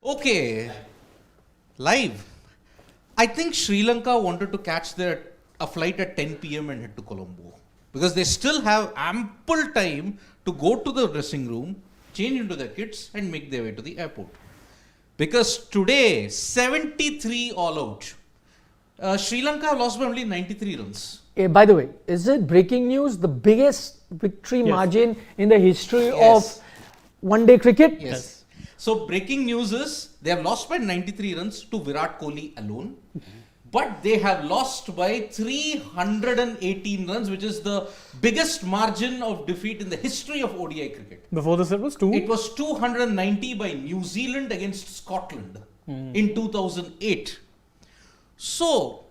Okay, live. I think Sri Lanka wanted to catch a flight at 10 p.m. and head to Colombo because they still have ample time to go to the dressing room, change into their kits, and make their way to the airport. Because today, 73 all out. Sri Lanka lost by only 93 runs. By the way, is it breaking news? The biggest victory margin in the history of one-day cricket? Yes. So breaking news is they have lost by 93 runs to Virat Kohli alone. But they have lost by 318 runs, which is the biggest margin of defeat in the history of ODI cricket. Before this, it was 2? It was 290 by New Zealand against Scotland in 2008. So,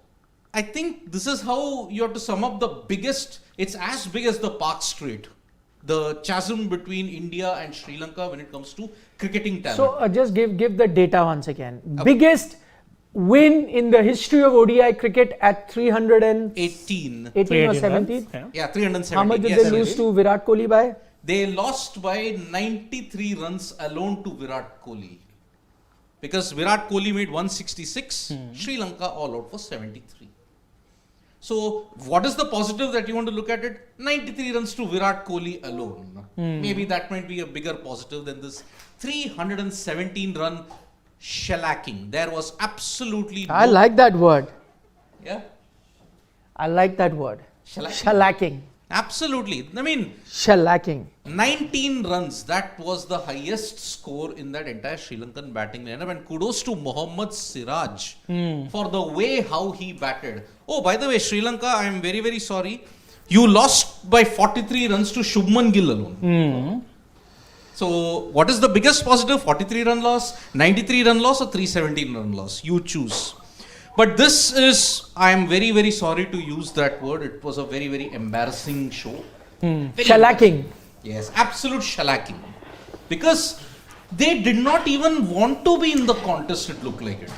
I think this is how you have to sum up the biggest, it's as big as the Park Strait, the chasm between India and Sri Lanka when it comes to cricketing talent. So, just give the data once again. Biggest win in the history of ODI cricket at 318 or 17? Yeah, 317. How much did they lose to Virat Kohli by? They lost by 93 runs alone to Virat Kohli. Because Virat Kohli made 166, Sri Lanka all out for 73. So, what is the positive that you want to look at it? 93 runs to Virat Kohli alone. Maybe that might be a bigger positive than this 317 run shellacking. There was absolutely I like that word. Yeah? I like that word. Shellacking. Absolutely. I mean, shellacking. 19 runs. That was the highest score in that entire Sri Lankan batting lineup. And kudos to Mohammad Siraj for the way how he batted. Oh, by the way, Sri Lanka, I am very, very sorry. You lost by 43 runs to Shubman Gill alone. So, what is the biggest positive? 43 run loss, 93 run loss or 317 run loss? You choose. But this is, I am very, very sorry to use that word. It was a very, very embarrassing show. Shellacking. Yes, absolute shellacking. Because they did not even want to be in the contest, it looked like it.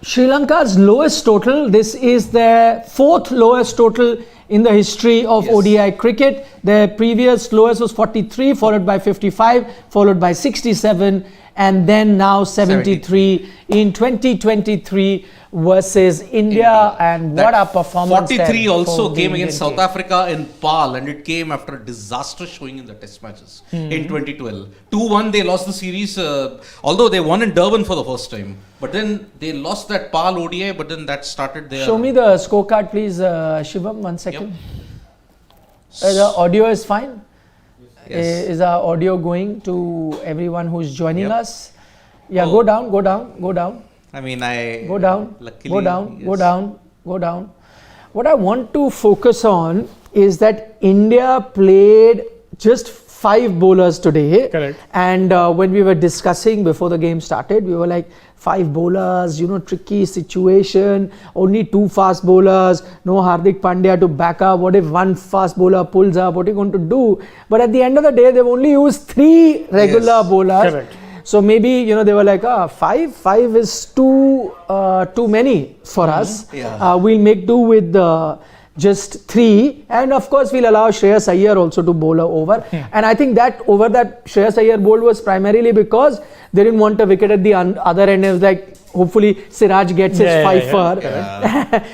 Sri Lanka's lowest total, this is their fourth lowest total in the history of ODI cricket. Their previous lowest was 43, followed by 55, followed by 67, and then now 73 in 2023 versus India. And what a performance. 43 also came against South Africa in PAL, and it came after a disastrous showing in the test matches in 2012. 2-1 they lost the series, although they won in Durban for the first time. But then they lost that PAL ODI, but then that started their... Show me the scorecard please, Shivam, 1 second. The audio is fine? Yes. Is our audio going to everyone who's joining us? Yeah, go down. I mean, I... Go down, luckily, go down, yes. go down. What I want to focus on is that India played just 5 bowlers today. Correct. And when we were discussing before the game started, we were like, 5 bowlers, tricky situation, only 2 fast bowlers, no Hardik Pandya to back up. What if one fast bowler pulls up? What are you going to do? But at the end of the day, they've only used 3 regular bowlers. Correct. So maybe, they were like, 5 is too many for us. Yeah. We'll make do with just 3. And of course, we'll allow Shreyas Iyer also to bowl over. And I think that over that Shreyas Iyer bowled was primarily because they didn't want a wicket at the other end. It was like, hopefully, Siraj gets his fifer.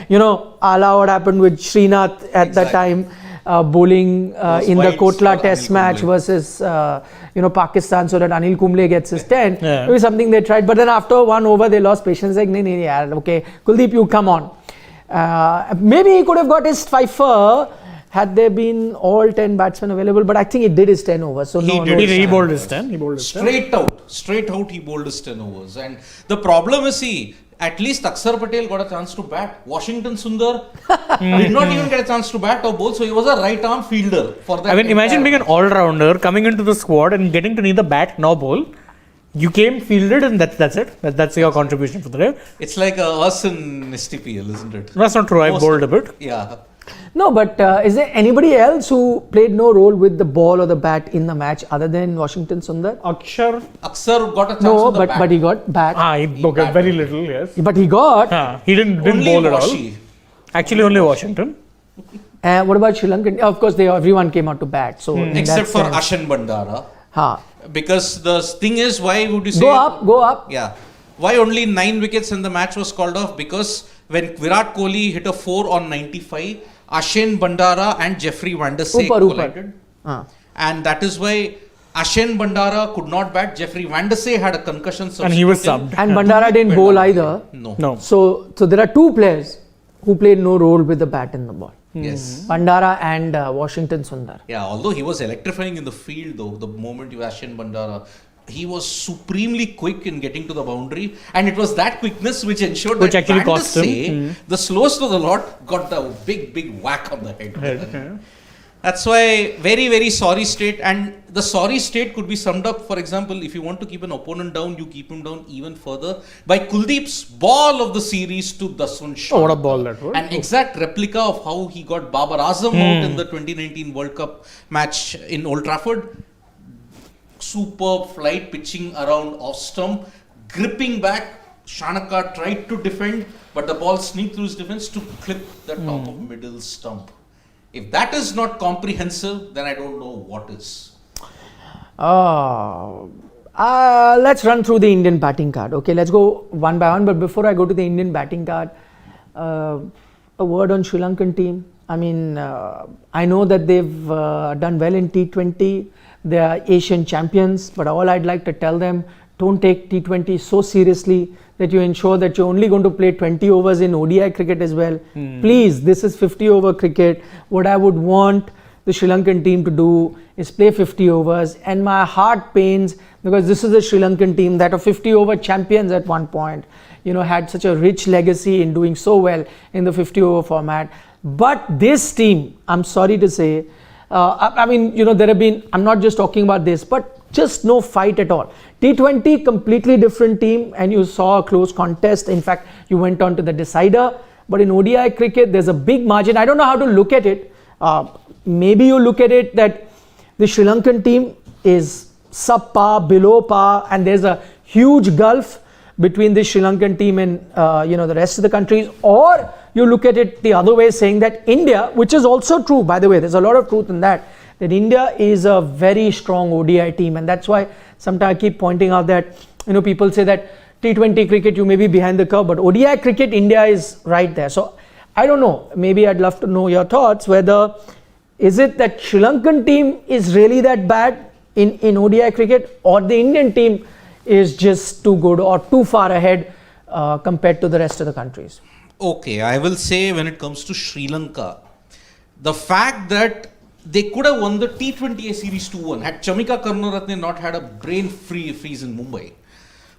A la what happened with Srinath at the time. Bowling in the Kotla test match versus Pakistan, so that Anil Kumble gets his 10. Maybe something they tried, but then after 1 over they lost patience, like okay, Kuldeep, you come on. Maybe he could have got his fifer had there been all 10 batsmen available, but I think he did his 10 overs. So he bowled his 10. Straight out he bowled his 10 overs. And the problem is, at least Akshar Patel got a chance to bat. Washington Sundar did not even get a chance to bat or bowl, so he was a right arm fielder for that. I mean, imagine being an all-rounder, coming into the squad and getting to neither bat nor bowl. You came fielded and that's it. That's your contribution for the day. It's like us in STPL, isn't it? That's not true. I bowled a bit. Yeah. No, but is there anybody else who played no role with the ball or the bat in the match other than Washington Sundar? Akshar got a chance No, on the bat. but he got bat. Okay, very little, yes. But he got. He didn't bowl at all. Actually, only Washington. What about Sri Lanka? Of course, everyone came out to bat. So except for Ashan Bandara. Ha. Because the thing is, why would you say... Go up. Yeah. Why only 9 wickets and the match was called off? Because when Virat Kohli hit a 4 on 95, Ashen Bandara and Jeffrey Van der Seyck collided. And that is why Ashen Bandara could not bat. Jeffrey Van der Seyck had a concussion. And he was subbed. And Bandara didn't bowl either. No. So there are two players who played no role with the bat in the ball. Yes. Bandara and Washington Sundar. Yeah, although he was electrifying in the field though, the moment you Ashen Bandara, he was supremely quick in getting to the boundary, and it was that quickness which ensured that actually Van der cost him. Seyck, the slowest of the lot, got the big whack on the head. That's why very sorry state, and the sorry state could be summed up. For example, if you want to keep an opponent down, you keep him down even further by Kuldeep's ball of the series to Dasun Shanaka. Oh, what a ball that was. An exact replica of how he got Babar Azam out in the 2019 World Cup match in Old Trafford. Superb flight pitching around off stump, gripping back. Shanaka tried to defend, but the ball sneaked through his defense to clip the top of middle stump. If that is not comprehensive, then I don't know what is. Let's run through the Indian batting card. Okay, let's go one by one. But before I go to the Indian batting card, a word on Sri Lankan team. I mean, I know that they've done well in T20. They are Asian champions. But all I'd like to tell them, don't take T20 so seriously that you ensure that you're only going to play 20 overs in ODI cricket as well. Please, this is 50 over cricket. What I would want the Sri Lankan team to do is play 50 overs, and my heart pains because this is a Sri Lankan team that are 50 over champions at one point, had such a rich legacy in doing so well in the 50 over format. But this team, I'm sorry to say, there have been, I'm not just talking about this, but just no fight at all. T20, completely different team, and you saw a close contest. In fact, you went on to the decider. But in ODI cricket, there's a big margin. I don't know how to look at it. Maybe you look at it that the Sri Lankan team is sub-par, below par, and there's a huge gulf between the Sri Lankan team and the rest of the countries. Or you look at it the other way, saying that India, which is also true, by the way, there's a lot of truth in that India is a very strong ODI team, and that's why sometimes I keep pointing out that people say that T20 cricket you may be behind the curve, but ODI cricket India is right there. So I don't know, maybe I'd love to know your thoughts, whether is it that Sri Lankan team is really that bad in ODI cricket, or the Indian team is just too good or too far ahead compared to the rest of the countries? Okay, I will say when it comes to Sri Lanka, the fact that they could have won the T20A series 2-1 had Chamika Karunaratne not had a brain freeze in Mumbai.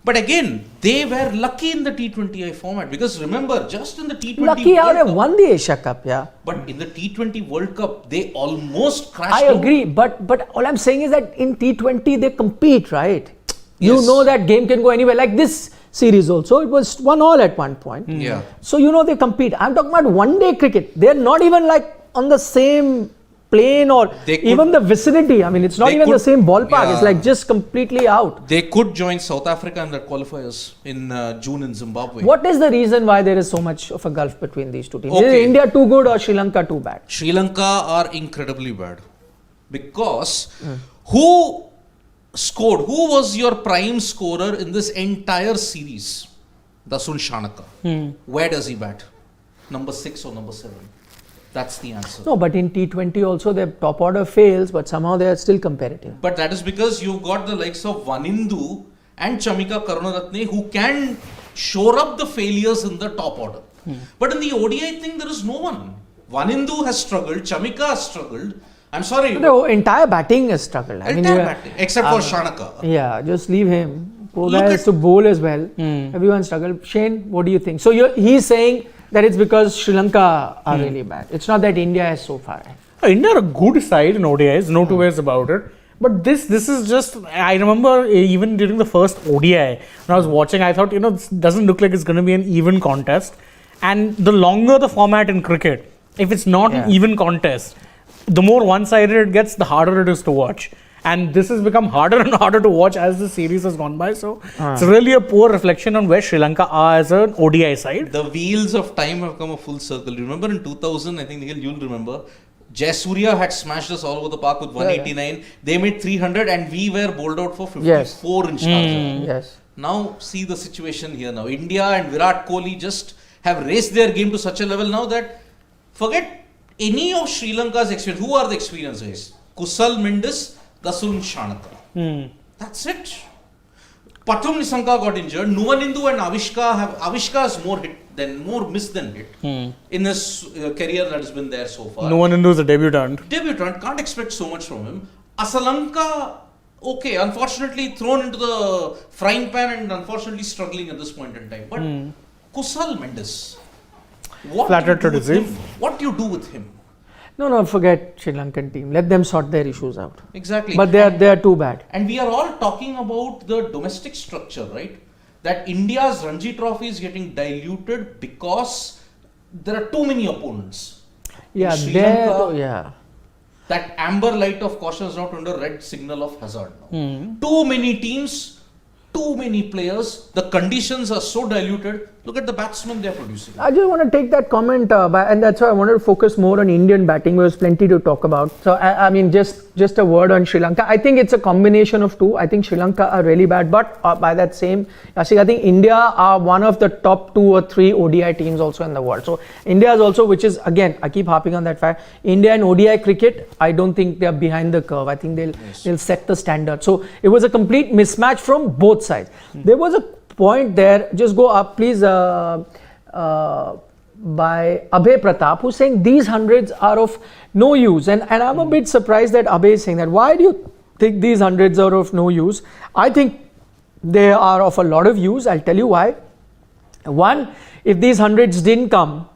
But again, they were lucky in the T20I format, because remember, just in the T20 lucky how they Cup, won the Asia Cup, yeah. But in the T20 World Cup, they almost crashed I out. agree, but all I'm saying is that in T20 they compete, right? Yes. You know that game can go anywhere. Like this series also, it was 1-1 at one point. Yeah. So they compete. I'm talking about one-day cricket. They're not even like on the same plane or even the vicinity. I mean, it's not even the same ballpark. Yeah. It's like just completely out. They could join South Africa in the qualifiers in June in Zimbabwe. What is the reason why there is so much of a gulf between these two teams? Okay. Is India too good or Sri Lanka too bad? Sri Lanka are incredibly bad. Because who was your prime scorer in this entire series? Dasun Shanaka. Where does he bat? Number 6 or number 7? That's the answer. No, but in T20 also their top order fails, but somehow they are still competitive. But that is because you've got the likes of Vanindu and Chamika Karunaratne who can shore up the failures in the top order. But in the ODI thing, there is no one. Vanindu has struggled, Chamika has struggled. I'm sorry. The entire batting has struggled. Batting, except for Shanaka. Yeah, just leave him. Poor guy has to bowl as well. Everyone struggled. Shane, what do you think? So he's saying that it's because Sri Lanka are really bad. It's not that India is so far. India are a good side in ODIs, no two ways about it. But this is just, I remember even during the first ODI, when I was watching, I thought, this doesn't look like it's going to be an even contest. And the longer the format in cricket, if it's not an even contest, the more one-sided it gets, the harder it is to watch. And this has become harder and harder to watch as the series has gone by. So it's really a poor reflection on where Sri Lanka are as an ODI side. The wheels of time have come a full circle. Remember in 2000, I think Nikhil, you'll remember, Jasurya had smashed us all over the park with 189. They made 300 and we were bowled out for 54 in Sharjah. Yes. Now see the situation here now. India and Virat Kohli just have raised their game to such a level now that forget any of Sri Lanka's experience. Who are the experienced guys? Kusal Mendes, Dasun Shanaka. That's it. Pathum Nisanka got injured. Nuvanindu and Avishka has more miss than hit in his career that has been there so far. Nuvanindu is a debutant. Can't expect so much from him. Asalanka, okay, unfortunately thrown into the frying pan and unfortunately struggling at this point in time. But Kusal Mendes, what do you do with him? No, forget Sri Lankan team. Let them sort their issues out. Exactly. But they are too bad. And we are all talking about the domestic structure, right? That India's Ranji Trophy is getting diluted because there are too many opponents. Yeah, Sri Lanka, that amber light of caution is not under red signal of hazard now. Too many teams, too many players. The conditions are so diluted. Look at the batsmen they are producing. I just want to take that comment and that's why I wanted to focus more on Indian batting. There's plenty to talk about. So I mean just a word on Sri Lanka. I think it's a combination of two. I think Sri Lanka are really bad, but by that same Yashik, I think India are one of the top 2 or 3 ODI teams also in the world. So India is also, which is again, I keep harping on that fact, India and ODI cricket, I don't think they're behind the curve. I think they'll set the standard. So it was a complete mismatch from both sides. There was a point there, just go up please, by Abhay Pratap, who's saying these hundreds are of no use, and I'm a bit surprised that Abhay is saying that. Why do you think these hundreds are of no use? I think they are of a lot of use. I'll tell you why. One, if these hundreds didn't come,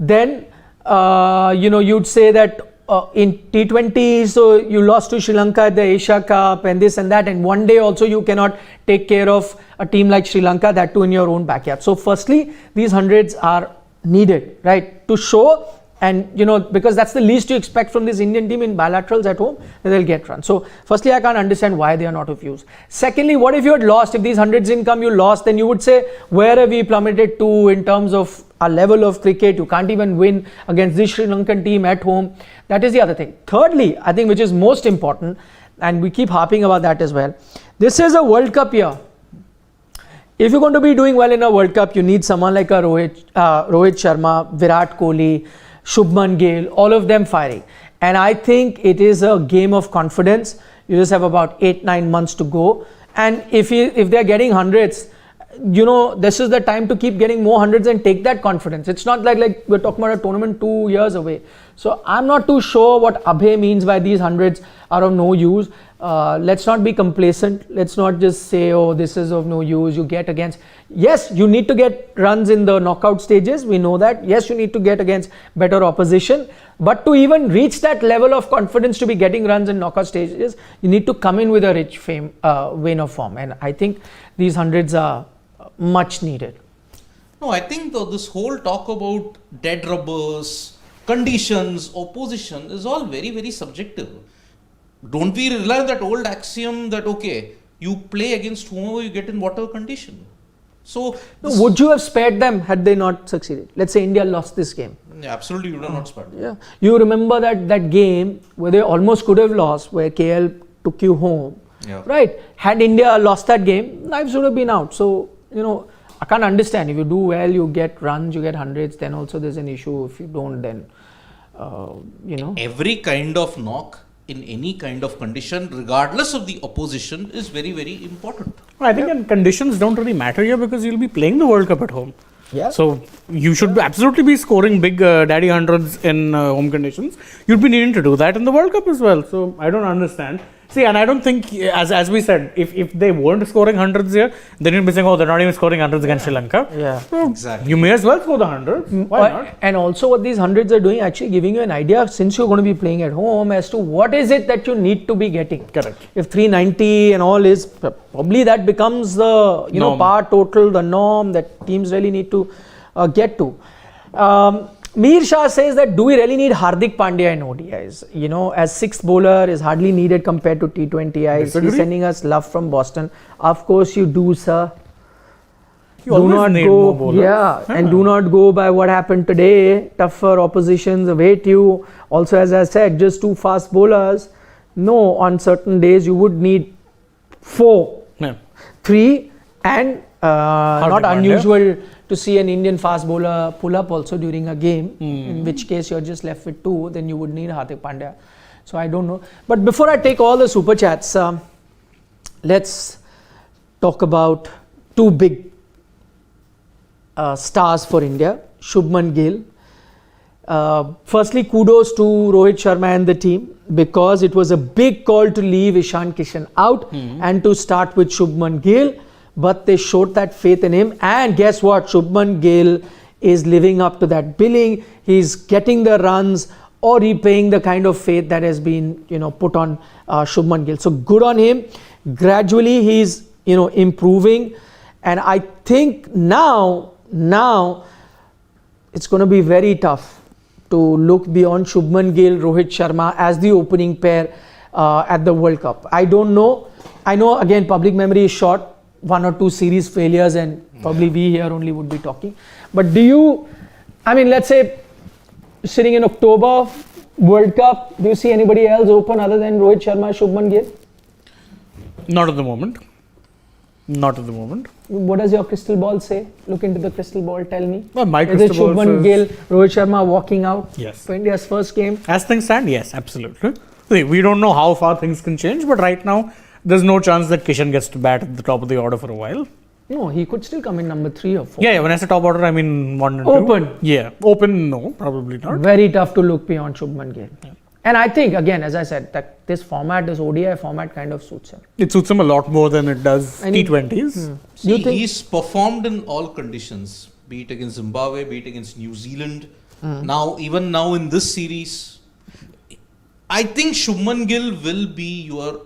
then you'd say that in T20, so you lost to Sri Lanka at the Asia Cup and this and that, and one day also you cannot take care of a team like Sri Lanka, that too in your own backyard. So firstly, these hundreds are needed, right, to show, and because that's the least you expect from this Indian team in bilaterals at home, that they'll get run. So firstly, I can't understand why they are not of use. Secondly, what if you had lost? If these hundreds didn't come, you lost, then you would say, where have we plummeted to in terms of our level of cricket? You can't even win against this Sri Lankan team at home. That is the other thing. Thirdly, I think which is most important, and we keep harping about that as well, this is a World Cup year. If you're going to be doing well in a World Cup, you need someone like a Rohit Sharma, Virat Kohli, Shubman Gill, all of them firing. And I think it is a game of confidence. You just have about 8-9 months to go. And if they're getting hundreds, this is the time to keep getting more hundreds and take that confidence. It's not like we're talking about a tournament 2 years away. So I'm not too sure what Abhay means by these hundreds are of no use. Let's not be complacent. Let's not just say, oh, this is of no use. You get against, yes, you need to get runs in the knockout stages. We know that. Yes, you need to get against better opposition. But to even reach that level of confidence to be getting runs in knockout stages, you need to come in with a rich vein of form. And I think these hundreds are much needed. No, I think this whole talk about dead rubbers, conditions, opposition is all very, very subjective. Don't we realize that old axiom that, okay, you play against whomever you get in whatever condition? So, would you have spared them had they not succeeded? Let's say India lost this game. Yeah, absolutely, you would have not spared them. Yeah, you remember that game where they almost could have lost, where KL took you home, right? Had India lost that game, lives would have been out. So, I can't understand. If you do well, you get runs, you get hundreds, then also there's an issue. If you don't, then, Every kind of knock in any kind of condition, regardless of the opposition, is very, very important. I think conditions don't really matter here because you'll be playing the World Cup at home. Yeah. So you should absolutely be scoring big daddy hundreds in home conditions. You'd be needing to do that in the World Cup as well. So I don't understand. See, and I don't think, as we said, if they weren't scoring hundreds here, then you'd be saying, oh, they're not even scoring hundreds against Sri Lanka. Yeah, so exactly. You may as well score the hundreds. Why not? And also what these hundreds are doing, actually giving you an idea, since you're going to be playing at home, as to what is it that you need to be getting. Correct. If 390 and all is, probably that becomes the, par total, the norm that teams really need to get to. Mir Shah says that, do we really need Hardik Pandya in ODIs? As sixth bowler is hardly needed compared to T20Is. He's sending us love from Boston. Of course you do, sir. You always need more bowlers. And do not go by what happened today. Tougher oppositions await you. Also, as I said, just 2 fast bowlers. No, on certain days you would need 4, Yeah. 3, and not Pandya. unusual to see an Indian fast bowler pull up also during a game. In which case you're just left with 2. Then you would need Hardik Pandya. So I don't know. But before I take all the super chats, let's talk about 2 big stars for India. Shubman Gill. Firstly, kudos to Rohit Sharma and the team, because it was a big call to leave Ishan Kishan out and to start with Shubman Gill. But they showed that faith in him, and guess what? Shubman Gill is living up to that billing. He's getting the runs or repaying the kind of faith that has been put on Shubman Gill. So good on him. Gradually he's improving, and I think now it's going to be very tough to look beyond Shubman Gill, Rohit Sharma as the opening pair at the World Cup. I don't know. I know again public memory is short, 1 or 2 series failures, and probably we here only would be talking. But let's say sitting in October, World Cup, do you see anybody else open other than Rohit Sharma, Shubman Gill? Not at the moment. Not at the moment. What does your crystal ball say? Look into the crystal ball, tell me. Well, my Is it crystal ball Shubman Gill, says- Rohit Sharma walking out Yes. for India's first game? As things stand, yes, absolutely. See, we don't know how far things can change, but right now, there's no chance that Kishan gets to bat at the top of the order for a while. No, he could still come in number 3 or 4. Yeah, when I say top order, I mean 1 and 2. Open. Yeah, open, no, probably not. Very tough to look beyond Shubman Gill. And I think, again, as I said, that this format, this ODI format kind of suits him. It suits him a lot more than it does And he- T20s. You think- He's performed in all conditions, be it against Zimbabwe, be it against New Zealand. Even now in this series, I think Shubman Gill will be your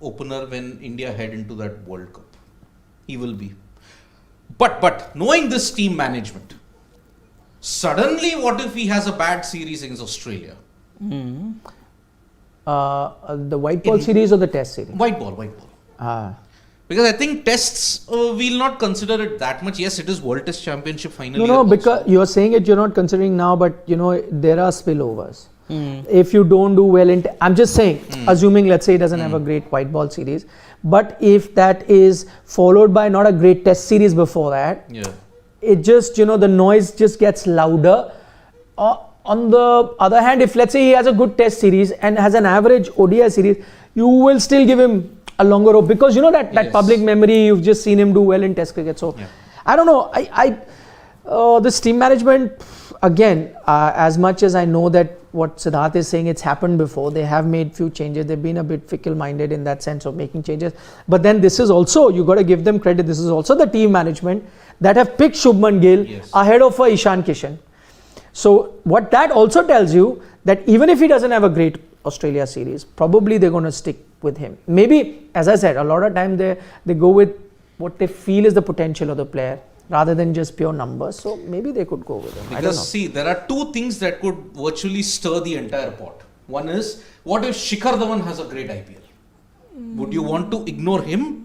opener when India head into that World Cup. He will be. But knowing this team management, suddenly what if he has a bad series against Australia? The white ball series or the test series? White ball. Because I think tests, we'll not consider it that much. Yes, it is World Test Championship final. No, because you're saying it, you're not considering now, but there are spillovers. If you don't do well I'm just saying, assuming let's say he doesn't have a great white ball series, but if that is followed by not a great test series before that, it just, the noise just gets louder. On the other hand, if let's say he has a good test series and has an average ODI series, you will still give him a longer rope, because that public memory, you've just seen him do well in test cricket. So I don't know, this team management, again, as much as I know that what Siddharth is saying, it's happened before, they have made few changes, they've been a bit fickle-minded in that sense of making changes, but then this is also, you got to give them credit, this is also the team management that have picked Shubman Gill ahead of Ishan Kishan. So what that also tells you, that even if he doesn't have a great Australia series, probably they're going to stick with him. Maybe, as I said, a lot of time they go with what they feel is the potential of the player rather than just pure numbers. So maybe they could go with him. I don't know. Because see, there are 2 things that could virtually stir the entire pot. One is, what if Shikhar Dhawan has a great IPL? Would you want to ignore him?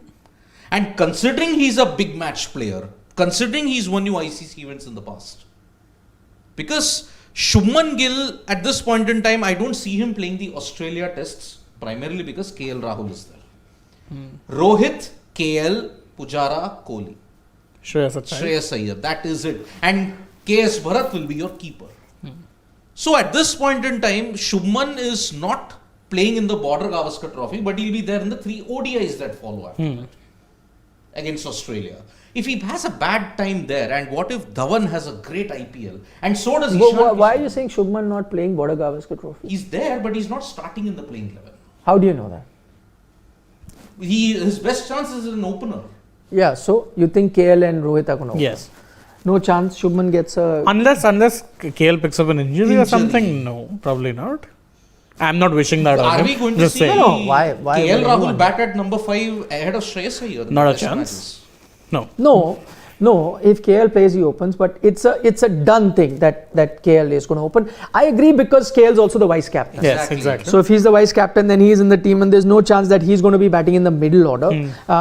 And considering he's a big match player, considering he's won you ICC events in the past, because Shubman Gill, at this point in time, I don't see him playing the Australia tests, primarily because KL Rahul is there. Rohit, KL, Pujara, Kohli. Shreyas Iyer, that is it. And KS Bharat will be your keeper. So at this point in time, Shubman is not playing in the Border Gavaskar Trophy, but he'll be there in the 3 ODIs that follow after that against Australia. If he has a bad time there, and what if Dhawan has a great IPL, and so does Ishan Why are Kishan? you saying Shubman not playing Border Gavaskar Trophy? He's there, but he's not starting in the playing 11. How do you know that? His best chance is as an opener. Yeah, so you think KL and Rohit are going to Yes. No chance Shubman gets a... Unless KL picks up an injury or something, no, probably not. I'm not wishing that on Are him. we going to Just see saying. No, why KL would Rahul anyone? bat at number 5 ahead of Shreyas Iyer? in Not the a Test chance. matches? No. If KL plays, he opens, but it's a done thing that KL is going to open. I agree, because KL is also the vice captain. Yes, exactly. So if he's the vice captain, then he's in the team, and there's no chance that he's going to be batting in the middle order,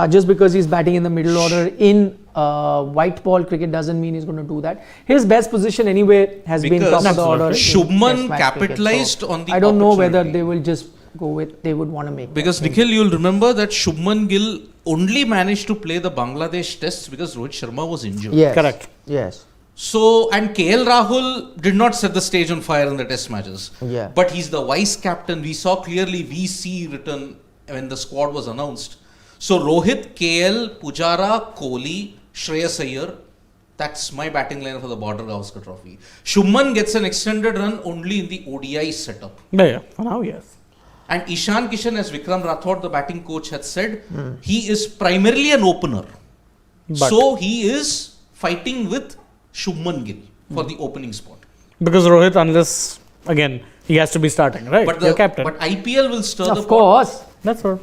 just because he's batting in the middle order in white ball cricket doesn't mean he's going to do that. His best position anyway has been Because top of the order. in Shubman Test match capitalized cricket. on the I don't know whether opportunity. they will just go with, they would want to make Because that. Nikhil, you'll remember that Shubman Gill only managed to play the Bangladesh tests because Rohit Sharma was injured. Yes. Correct. Yes. So, and KL Rahul did not set the stage on fire in the test matches. Yeah. But he's the vice captain. We saw clearly VC written when the squad was announced. So, Rohit, KL, Pujara, Kohli, Shreyas Iyer. That's my batting line for the Border Gavaskar Trophy. Shubman gets an extended run only in the ODI setup. Yeah. For now, yes. And Ishan Kishan, as Vikram Rathod, the batting coach, had said, he is primarily an opener. But So, he is fighting with Shubman Gill for the opening spot. because Rohit, unless again he has to be starting, right? But Your captain. But IPL will stir the Of pot. course. That's all.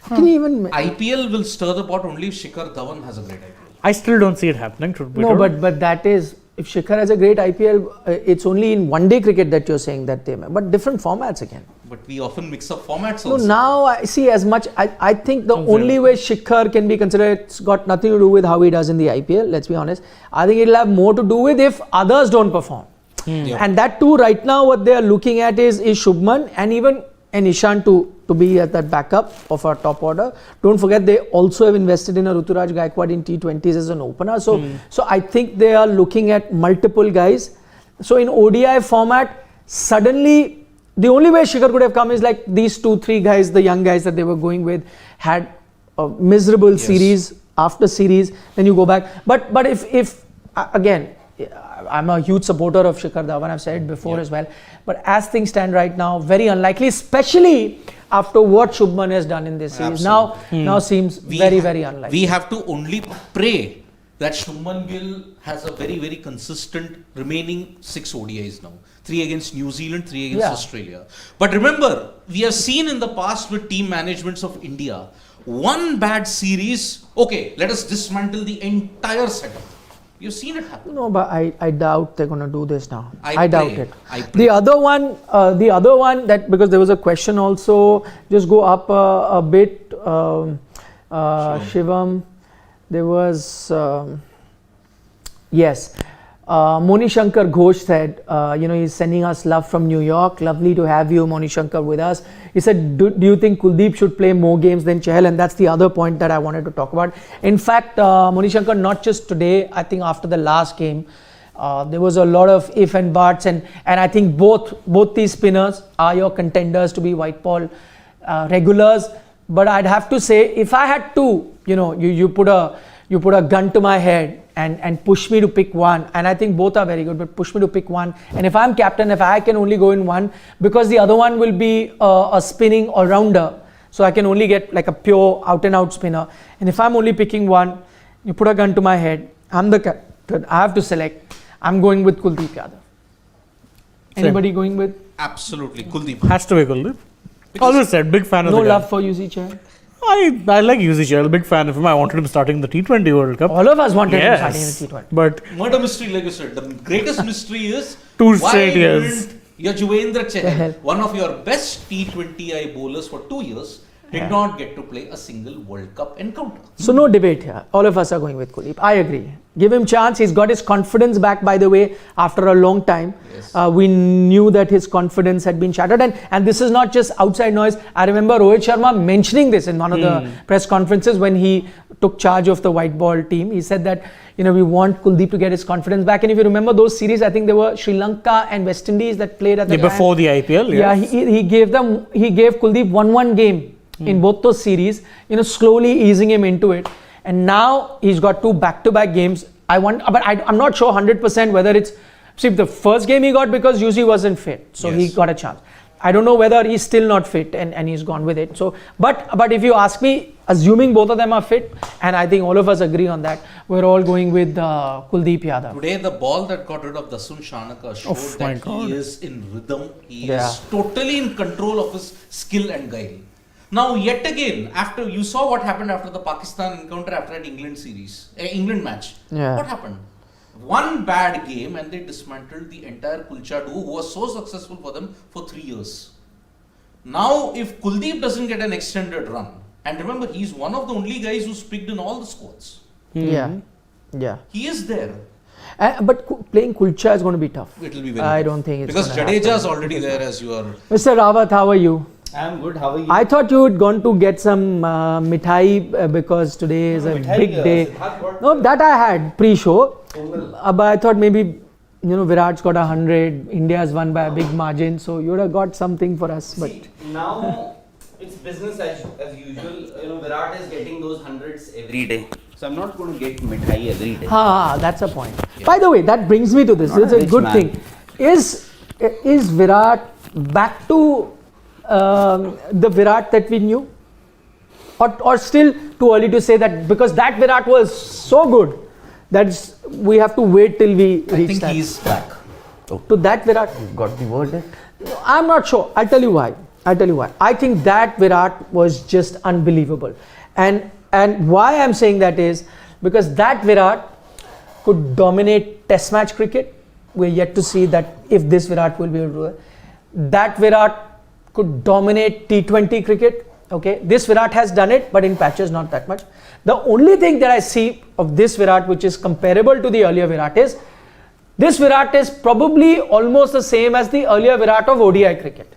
Can you even... IPL will stir the pot only if Shikhar Dhawan has a great IPL. I still don't see it happening. Truth be No, told. but that is, if Shikhar has a great IPL, it's only in one day cricket that you're saying that they may, but different formats again. But we often mix up formats No, also. now I see as much, I think the only way Shikhar can be considered, it's got nothing to do with how he does in the IPL, let's be honest. I think it'll have more to do with if others don't perform. Yeah. And that too, right now, what they are looking at is Shubman and even Ishan to be at that backup of our top order. Don't forget, they also have invested in a Ruturaj Gaikwad in T20s as an opener. So I think they are looking at multiple guys. So in ODI format, suddenly, the only way Shikhar could have come is like these 2-3 guys, the young guys that they were going with, had a miserable series after series. Then you go back. But if again, I'm a huge supporter of Shikhar Dhawan, I've said it before as well. But as things stand right now, very unlikely, especially after what Shubman has done in this series. Now seems very unlikely. We have to only pray that Shubman Gill has a very consistent remaining 6 ODIs now. 3 against New Zealand, 3 against Australia. But remember, we have seen in the past with team managements of India, one bad series, okay, let us dismantle the entire setup. You've seen it happen. No, but I doubt they're going to do this now. I doubt pray. it. I pray. The other one that, because there was a question also, just go up a bit, Shivam. There was, yes, Moni Shankar Ghosh said, he's sending us love from New York. Lovely to have you, Moni Shankar, with us. He said, do you think Kuldeep should play more games than Chahal? And that's the other point that I wanted to talk about. In fact, Moni Shankar, not just today, I think after the last game, there was a lot of if and buts, and I think both these spinners are your contenders to be white ball regulars. But I'd have to say, if I had to, you put a gun to my head and push me to pick one, and I think both are very good, but push me to pick one, and if I'm captain, if I can only go in one, because the other one will be a spinning all-rounder, so I can only get like a pure out-and-out spinner, and if I'm only picking one, you put a gun to my head, I'm the captain, I have to select, I'm going with Kuldeep Yadav. Anybody going with? Absolutely, Kuldeep. Has to be Kuldeep. Always said, big fan of No the guy. love for UC Chahal? I like UC Chahal, big fan of him. I wanted him starting the T20 World Cup. All of us wanted him Yes, starting in the T20. but Murder mystery, like you said. The greatest mystery is 2 straight years. Didn't Yajuvendra Chahal, Chahal. one of your best T20I bowlers for 2 years, did not get to play a single World Cup encounter. So no debate here. All of us are going with Kuldeep. I agree. Give him chance. He's got his confidence back, by the way, after a long time. Yes. We knew that his confidence had been shattered. And this is not just outside noise. I remember Rohit Sharma mentioning this in one of the press conferences when he took charge of the white ball team. He said that, we want Kuldeep to get his confidence back. And if you remember those series, I think there were Sri Lanka and West Indies that played at the time. before the IPL, Yeah, yes. he gave Kuldeep 1-1 game in both those series, slowly easing him into it. And now he's got 2 back-to-back games. I'm not sure 100% whether it's, see, the first game he got because Yuzi wasn't fit, so he Yes. got a chance. I don't know whether he's still not fit and he's gone with it. So, but if you ask me, assuming both of them are fit, and I think all of us agree on that, we're all going with Kuldeep Yadav. Today, the ball that got rid of Dasun Shanaka showed my that God. he is in rhythm. He Yeah. is totally in control of his skill and guile. Now, yet again, after you saw what happened after the Pakistan encounter after that England match. Yeah. What happened? One bad game and they dismantled the entire Kulcha duo who was so successful for them for 3 years. Now, if Kuldeep doesn't get an extended run, and remember, he's one of the only guys who's picked in all the squads. Yeah. Yeah. He is there. But playing Kulcha is going to be tough. It will be very I tough. don't think it's because gonna Jadeja is happen. already there as you are. Mr. Rawat, how are you? I'm good. How are you? I thought you had gone to get some mithai because today is a big day. Siddharth got, No, that I had pre-show. Pongal. But I thought maybe, Virat's got 100, India's won by a big margin, so you would have got something for us. But See, now it's business as usual. Virat is getting those hundreds every day. So I'm not going to get mithai every day. that's a point. By the way, that brings me to this. Not It's a a rich good man. thing. Is Virat back to the Virat that we knew? Or still too early to say that, because that Virat was so good that we have to wait till we I reach think that. he's back. To that Virat? Got the word? I'm not sure. I'll tell you why. I think that Virat was just unbelievable. And why I'm saying that is because that Virat could dominate Test match cricket. We're yet to see that if this Virat will be able to do it. That Virat could dominate T20 cricket. Okay, this Virat has done it, but in patches not that much. The only thing that I see of this Virat which is comparable to the earlier Virat is this Virat is probably almost the same as the earlier Virat of ODI cricket.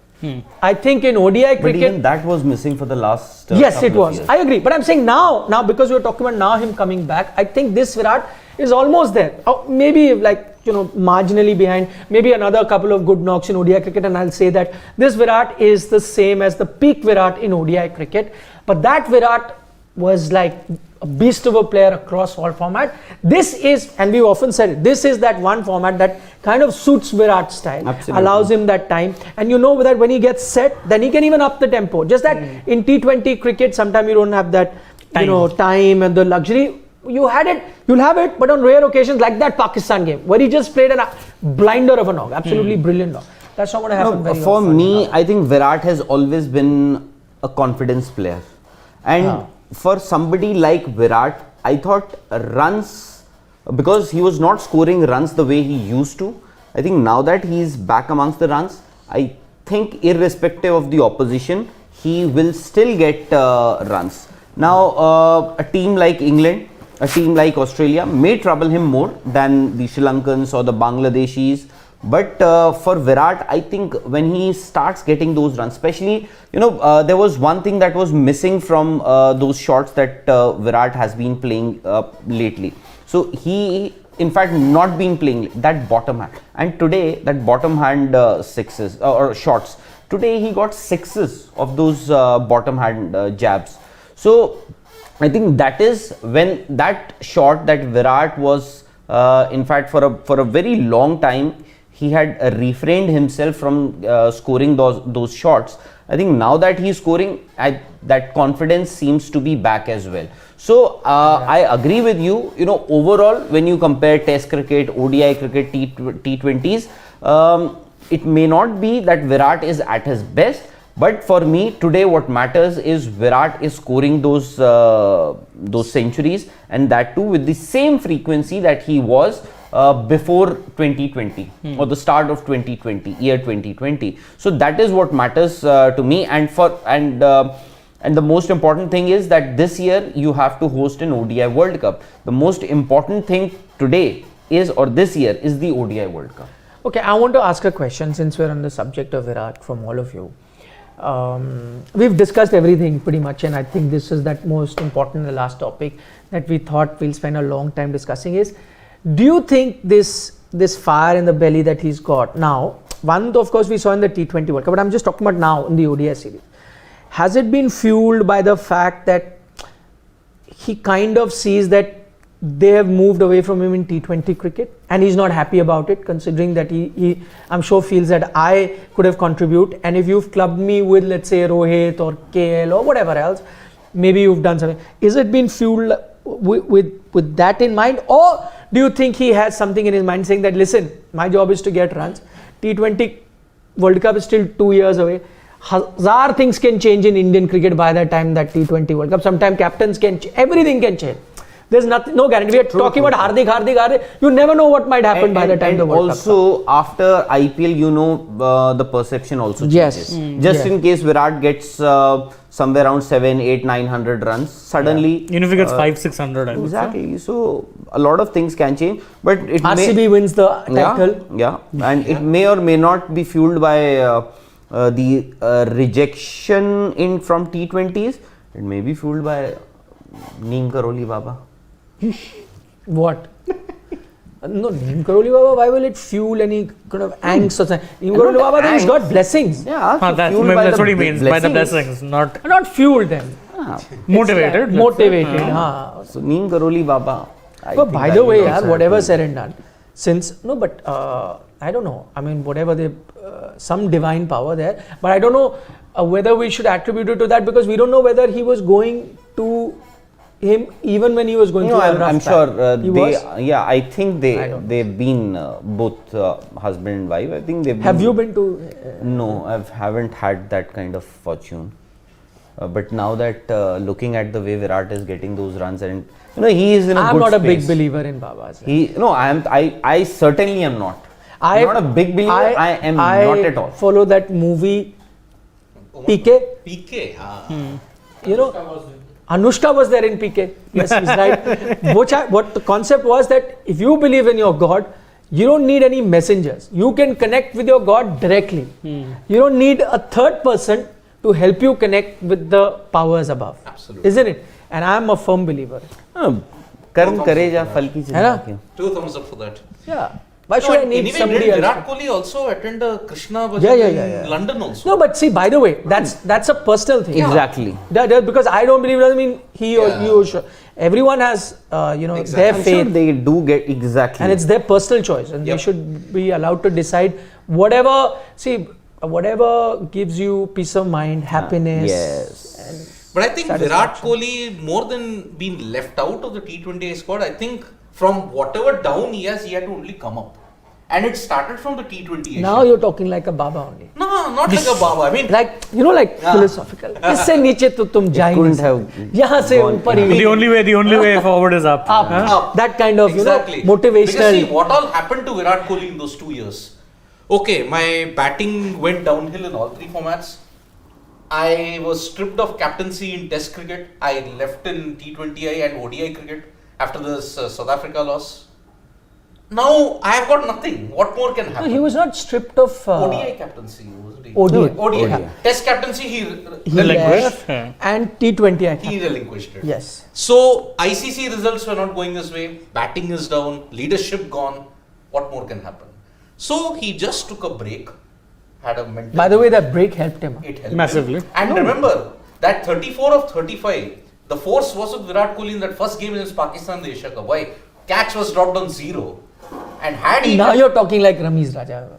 I think in ODI But cricket, even that was missing for the last yes, it couple of was. years. I agree. But I'm saying now because we're talking about now him coming back, I think this Virat is almost there. Maybe marginally behind. Maybe another couple of good knocks in ODI cricket, and I'll say that this Virat is the same as the peak Virat in ODI cricket. But that Virat was like a beast of a player across all format. This is, and we've often said it, this is that one format that kind of suits Virat's style, Absolutely. allows him that time, and that when he gets set, then he can even up the tempo. Just that in T20 cricket, sometimes you don't have that time and the luxury. You had it, you'll have it, but on rare occasions like that Pakistan game where he just played a blinder of a knock, absolutely brilliant knock. That's not going to happen very For often. me, I think Virat has always been a confidence player. And for somebody like Virat, I thought runs, because he was not scoring runs the way he used to. I think now that he's back amongst the runs, I think irrespective of the opposition, he will still get runs. Now, a team like England, a team like Australia may trouble him more than the Sri Lankans or the Bangladeshis. But for Virat, I think when he starts getting those runs, especially, there was one thing that was missing from those shots that Virat has been playing lately. So he, in fact, not been playing that bottom hand. And today, that bottom hand sixes or shots, today he got sixes of those bottom hand jabs. So I think that is when that shot that Virat was, in fact, for a very long time, he had refrained himself from scoring those shots. I think now that he's scoring, that confidence seems to be back as well. So I agree with you. Overall, when you compare Test cricket, ODI cricket, T20s, it may not be that Virat is at his best. But for me today, what matters is Virat is scoring those centuries, and that too with the same frequency that he was before 2020 or the start of 2020, year 2020. So that is what matters to me. And the most important thing is that this year you have to host an ODI World Cup. The most important thing today this year is the ODI World Cup. Okay, I want to ask a question since we're on the subject of Virat from all of you. We've discussed everything pretty much, and I think this is that most important, the last topic that we thought we'll spend a long time discussing is, do you think this fire in the belly that he's got now, one of course we saw in the T20 World Cup, but I'm just talking about now in the ODI series, has it been fueled by the fact that he kind of sees that they have moved away from him in T20 cricket and he's not happy about it, considering that he I'm sure feels that I could have contributed, and if you've clubbed me with, let's say, Rohit or KL or whatever else, maybe you've done something. Is it been fueled with that in mind, or do you think he has something in his mind saying that, listen, my job is to get runs, T20 World Cup is still 2 years away, hazar things can change in Indian cricket by the time that T20 World Cup, sometimes captains can everything can change. There's nothing, no guarantee. We are talking about Hardik. You never know what might happen by the time the World Cup comes. Also, after IPL, the perception also changes. Just in case Virat gets somewhere around 700, 800, 900 runs, suddenly... Even if he gets 500, 600. I would say. Exactly. So, a lot of things can change. But it RCB wins the title. Yeah. And it may or may not be fueled by the rejection from T20s. It may be fueled by Neem Karoli Baba. What? No, Neem Karoli Baba, why will it fuel any kind of angst or something? Neem Karoli Baba, then he's got blessings. Yeah, so That's what he means by the blessings, not fueled then. motivated. Motivated. So Neem Karoli Baba. But by the way, whatever said and done, I don't know. I mean, whatever some divine power there, but I don't know whether we should attribute it to that, because we don't know whether he was going to him even when he was going through a rough I'm sure he was? I think they've been both husband and wife. I think they've been. Have you been to? No, I haven't had that kind of fortune. But now that looking at the way Virat is getting those runs, and he is in a I'm good not a big space. believer in Baba's. I certainly am not. I'm not a big believer. I am not at all. Follow that movie PK. PK. Anushka was there in PK. Yes, he's right. What the concept was that if you believe in your God, you don't need any messengers. You can connect with your God directly. You don't need a third person to help you connect with the powers above. Absolutely. Isn't it? And I'm a firm believer. कर्म करेजा फल की चिंता क्यों? 2 thumbs up for that. Yeah. Why should I need anyway, somebody did else? Virat Kohli also attend a Krishna Bhajan in London also? No, but see, by the way, that's a personal thing. Exactly. Because I don't believe, doesn't mean he or you should. Everyone has, their I'm faith. sure they do get exactly. And it's their personal choice, and they should be allowed to decide whatever gives you peace of mind, happiness. Yes. But I think Virat Kohli, more than being left out of the T20I squad, I think from whatever down he had to only come up. And it started from the T20 Now you're talking like a Baba only. No, not like a Baba. I mean, philosophical. इससे नीचे तो तुम जा ही नहीं सकते. यहाँ से ऊपर ही. The only way forward is up. Up. That kind of motivational. Because see, what all happened to Virat Kohli in those 2 years? Okay, my batting went downhill in all 3 formats. I was stripped of captaincy in Test cricket. I left in T20I and ODI cricket after this South Africa loss. Now I have got nothing. What more can happen? No, he was not stripped of ODI captaincy, wasn't he? ODI. Test captaincy he relinquished. And T20 I he relinquished it. Yes. So ICC results were not going his way. Batting is down. Leadership gone. What more can happen? So he just took a break. Had a mental. By the way, that break helped him. It helped massively. him. And remember that 34 of 35. The force was with Virat Kohli in that first game against Pakistan in the Asia Cup. Why? Catch was dropped on 0. And had he... Now you're talking like Ramiz Raja.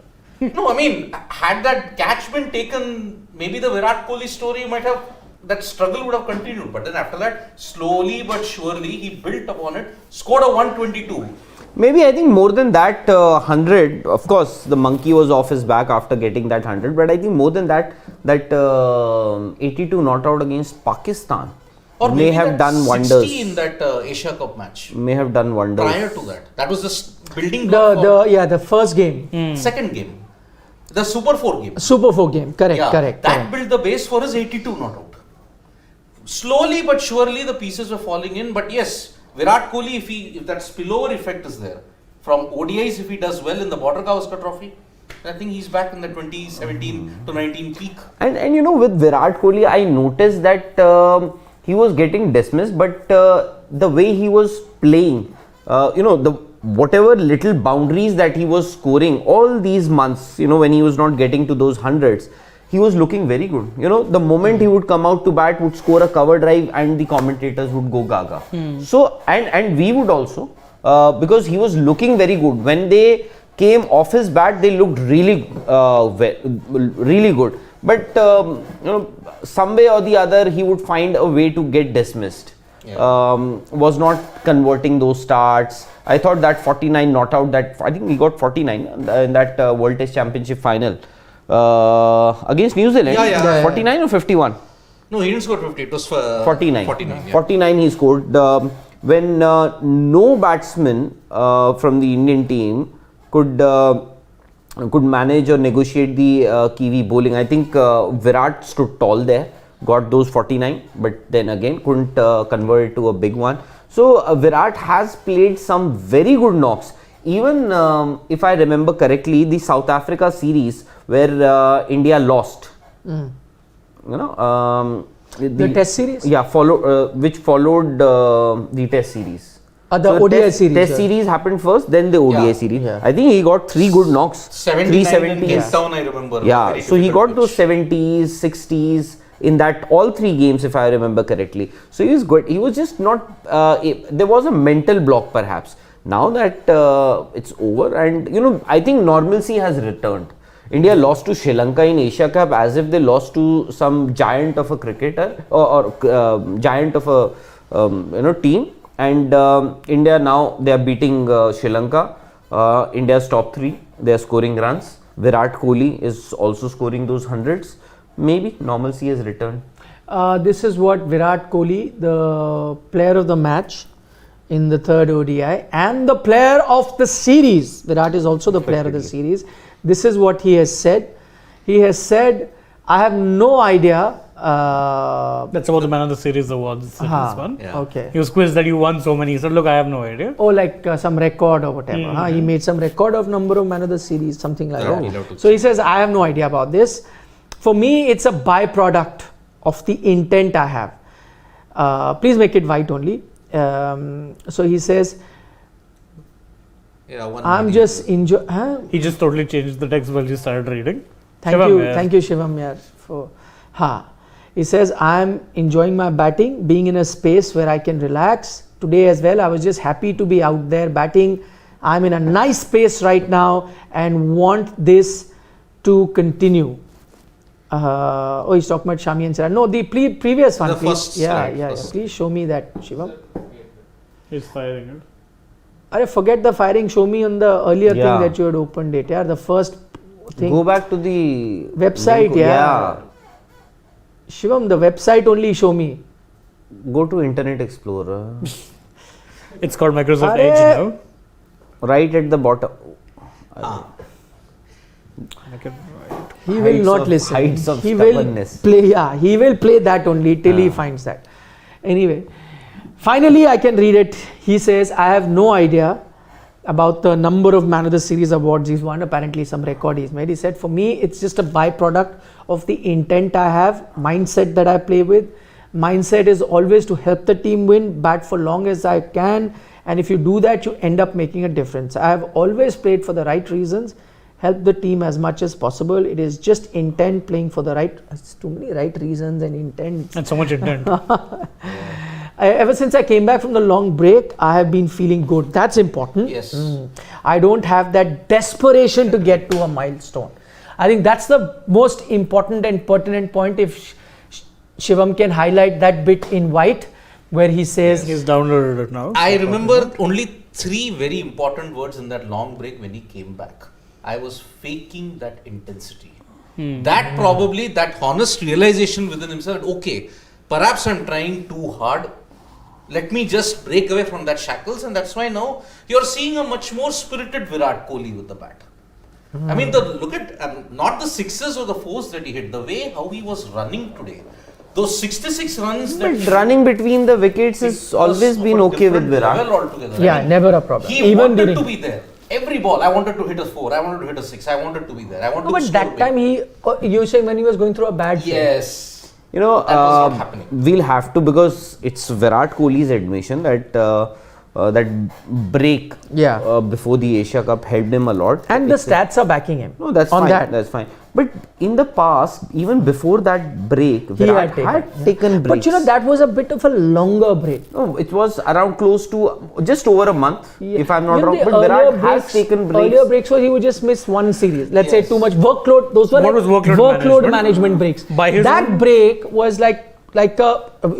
No, I mean, had that catch been taken, maybe the Virat Kohli story might have... That struggle would have continued. But then after that, slowly but surely, he built upon it. Scored a 122. Maybe I think more than that 100, of course the monkey was off his back after getting that 100, but I think more than that 82 not out against Pakistan or may have done wonders. 60 in that Asia Cup match. May have done wonders. Prior to that. That was the building block the first game. Second game. The Super 4 game. Super 4 game, correct. That built the base for his 82 not out. Slowly but surely the pieces were falling in, but yes, Virat Kohli, if that spillover effect is there, from ODIs if he does well in the Border Gavaskar Trophy, I think he's back in the 2017 to 19 peak. And with Virat Kohli, I noticed that he was getting dismissed, but the way he was playing, the whatever little boundaries that he was scoring all these months, when he was not getting to those hundreds, he was looking very good. The moment he would come out to bat, would score a cover drive, and the commentators would go gaga. So, and we would also, because he was looking very good. When they came off his bat, they looked really, really good. But some way or the other, he would find a way to get dismissed. Was not converting those starts. I thought that 49 not out. I think he got 49 in that World Test Championship final. Against New Zealand, 49 or 51? No, he didn't score 50. It was 49. 49. 49 he scored. when no batsman from the Indian team could manage or negotiate the Kiwi bowling. I think Virat stood tall there, got those 49, but then again couldn't convert it to a big one. So Virat has played some very good knocks. Even if I remember correctly, the South Africa series where India lost, you know, the Test series? Yeah, which followed the Test series. The ODI series. Test series happened first, then the ODI series. Yeah. I think he got 3 good knocks. 79 in Cape Town, I remember. Yeah, Very so he difficult got those pitch. 70s, 60s in that all 3 games, if I remember correctly. So he was good. He was just not. There was a mental block, perhaps. Now that it's over, and you know, I think normalcy has returned. India lost to Sri Lanka in Asia Cup as if they lost to some giant of a cricketer or giant of a team. And India now they are beating Sri Lanka. India's top 3. They are scoring runs. Virat Kohli is also scoring those hundreds. Maybe normalcy has returned. This is what Virat Kohli, the player of the match in the 3rd ODI and the player of the series. Virat is also the player of the series. This is what he has said. He has said, I have no idea. That's about the man of the series awards. This one. Yeah. Okay. He was quizzed that you won so many. He said, look, I have no idea. Oh, like some record or whatever. He made some record of number of man of the series, something like Yeah, that. So he says, I have no idea about this. For me, it's a byproduct of the intent I have. Please make it white only. So he says, I'm just enjoying. He just totally changed the text while you started reading. Thank you, Shivam. Yeah, for he says, I'm enjoying my batting, being in a space where I can relax. Today as well, I was just happy to be out there batting. I'm in a nice space right now and want this to continue. He's talking about Shami and Sarah. No, the previous one, The please. first slide, Yeah. first. Please show me that, Shivam. He's firing it. I forget the firing. Show me on the earlier Yeah. thing that you had opened it. Yeah, the first thing. Go back to the Website, yeah. Shivam, the website only show me. Go to Internet Explorer. It's called Microsoft Arey. Edge now. Right at the bottom. He will Heights not of- listen. heights of He will stubbornness. play. Yeah, he will play that only till he finds that. Anyway, finally I can read it. He says, I have no idea about the number of Man of the Series awards he's won. Apparently some record he's made. He said, for me, it's just a byproduct of the intent I have, mindset that I play with. Mindset is always to help the team win, bat for long as I can. And if you do that, you end up making a difference. I have always played for the right reasons, help the team as much as possible. It is just intent, playing for the right, it's too many right reasons and intent. And so much intent. Ever since I came back from the long break, I have been feeling good. That's important. Yes. I don't have that desperation to get to a milestone. I think that's the most important and pertinent point. If Shivam can highlight that bit in white, where he says, He's downloaded it now. I remember only 3 very important words in that long break when he came back. I was faking that intensity. That probably, that honest realization within himself, okay, perhaps I'm trying too hard. Let me just break away from that shackles, and that's why now you're seeing a much more spirited Virat Kohli with the bat. I mean, look at not the sixes or the fours that he hit, the way how he was running today. Those 66 runs that But running between the wickets has always been okay with Virat. Altogether. yeah, I mean, never a problem. he Even wanted during. to be there. Every ball, I wanted to hit a 4, I wanted to hit a 6, I wanted to be there. I wanted No, to but score that big. time you were saying when he was going through a bad phase. Yes. You know, That was not happening. we'll have to, because it's Virat Kohli's admission that that break Yeah. before the Asia Cup helped him a lot. And the stats are backing him. No, that's on fine. that. That's fine. But in the past, even before that break, Virat had taken breaks. But you know, that was a bit of a longer break. No, it was around close to just over a month, if I'm not You know, wrong. the But Virat earlier has breaks- taken breaks. Earlier breaks where he would just miss one series. Let's say Yes. too much workload. Those were What like was workload management breaks. By his That own- break was like it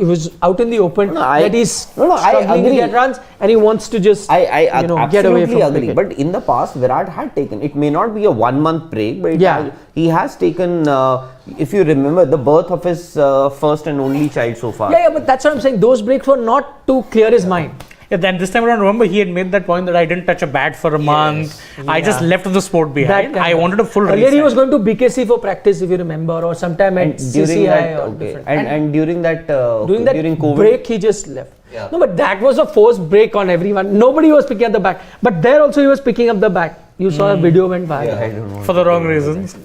was out in the open. No, I that he's struggling to agree. get runs and he wants to just I get away absolutely from agree. cricket. But in the past, Virat had taken. It may not be a 1 month break, but he has taken. If you remember, the birth of his first and only child so far. Yeah, but that's what I'm saying. Those breaks were not to clear his mind. Yeah, then this time around, remember he had made that point that I didn't touch a bat for a month. I just left the sport behind. I wanted a full earlier reset. he was going to BKC for practice, if you remember, or sometime at CCI or different. And during that during COVID break he just left. Yeah. No, but that was a forced break on everyone. Nobody was picking up the bat. But there also he was picking up the bat. You saw a video went viral. I don't know For the wrong reasons.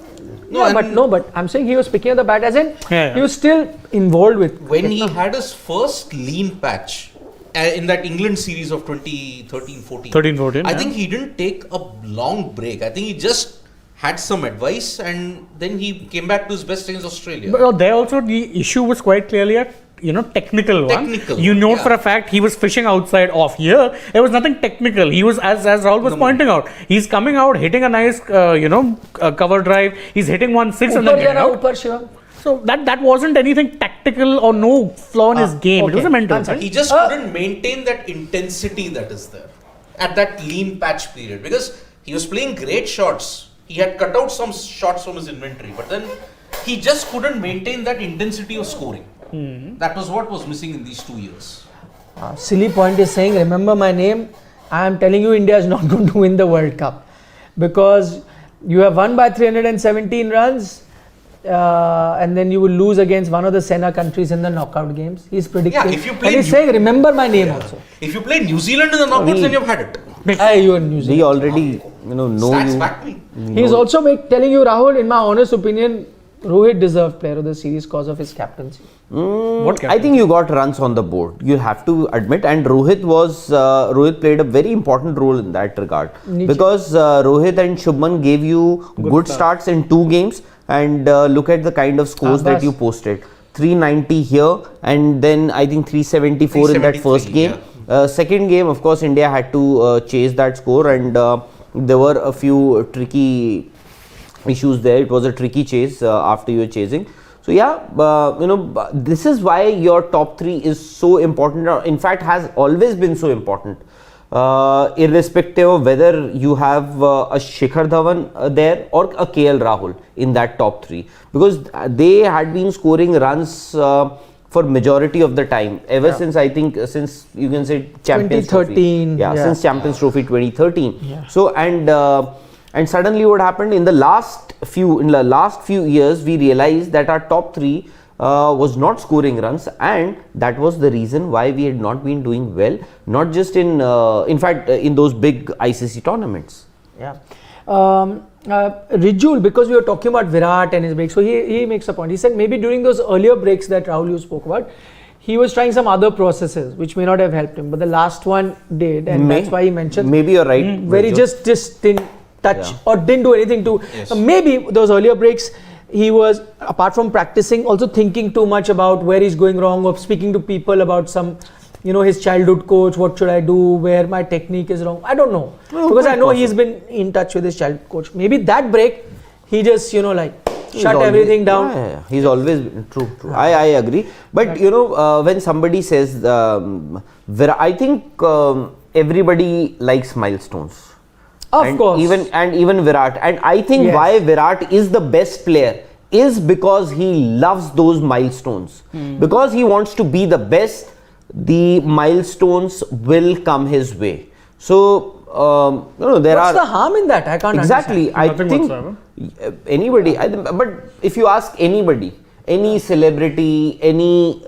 But I'm saying he was picking up the bat as in he was still involved with. When he had his first lean patch in that England series of 2013-14, 13-14, I think he didn't take a long break. I think he just had some advice and then he came back to his best against Australia. But there also the issue was quite clearly a technical one. You know for a fact he was fishing outside off. Here there was nothing technical. He was as Rahul was pointing out. He's coming out hitting a nice cover drive. He's hitting 1-6 and then getting out. So that wasn't anything tactical or no flaw in his game. It was a mental thing. He just couldn't maintain that intensity that is there at that lean patch period because he was playing great shots. He had cut out some shots from his inventory, but then he just couldn't maintain that intensity of scoring. That was what was missing in these 2 years. Silly point is saying, remember my name. I am telling you, India is not going to win the World Cup because you have won by 317 runs. And then you will lose against one of the Senna countries in the knockout games. He's predicting. Yeah, if you play and he's saying, remember my name also. If you play New Zealand in the knockouts, then you've had it. You are New Zealand. we already know Stats you. back me. He's also telling you, Rahul, in my honest opinion, Rohit deserved player of the series because of his captaincy. I think you got runs on the board. You have to admit, and Rohit played a very important role in that regard because Rohit and Shubman gave you good starts in 2 games. And look at the kind of scores that you posted. 390 here and then I think 374 in that first game. Second game, of course, India had to chase that score and there were a few tricky issues there. It was a tricky chase after you were chasing. So yeah, this is why your top 3 is so important. In fact, has always been so important. Irrespective of whether you have a Shikhar Dhawan there or a KL Rahul in that top 3 because they had been scoring runs for majority of the time ever since I think since you can say Champions 2013 Trophy. Since Champions Trophy 2013. So and suddenly what happened in the last few years we realized that our top 3 was not scoring runs and that was the reason why we had not been doing well, not just in fact in those big ICC tournaments. Rijul, because we were talking about Virat and his break, so he makes a point. He said maybe during those earlier breaks that Rahul you spoke about, he was trying some other processes which may not have helped him, but the last one did, and that's why he mentioned. Maybe you're right. Where he just didn't touch or didn't do anything to. Maybe those earlier breaks. He was, apart from practicing, also thinking too much about where he's going wrong or speaking to people about some, his childhood coach, what should I do, where my technique is wrong. I don't know. Because I know he's been in touch with his childhood coach. Maybe that break, he just, shut everything down. Yeah. He's always been, true. I agree. But, when somebody says, I think everybody likes milestones. Of course. Even Virat. And I think why Virat is the best player is because he loves those milestones. Because he wants to be the best, the milestones will come his way. So, what's the harm in that? I can't exactly. understand. I think anybody, but if you ask anybody, any celebrity, any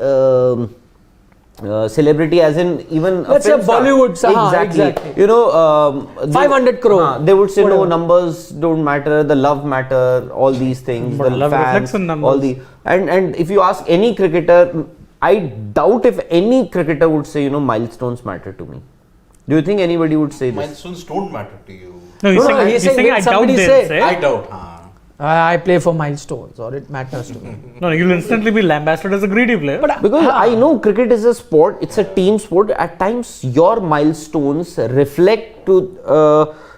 celebrity as in even let's say Bollywood exactly. 500 crore they would say no, numbers don't matter, the love matter, all these things, but the love fans, reflects in numbers. all the and if you ask any cricketer, I doubt if any cricketer would say milestones matter to me. Do you think anybody would say this? Milestones don't matter to you. No, he's saying I doubt this. I doubt. I play for milestones or it matters to me. No, you'll instantly be lambasted as a greedy player. But because I know cricket is a sport, it's a team sport. At times your milestones reflect to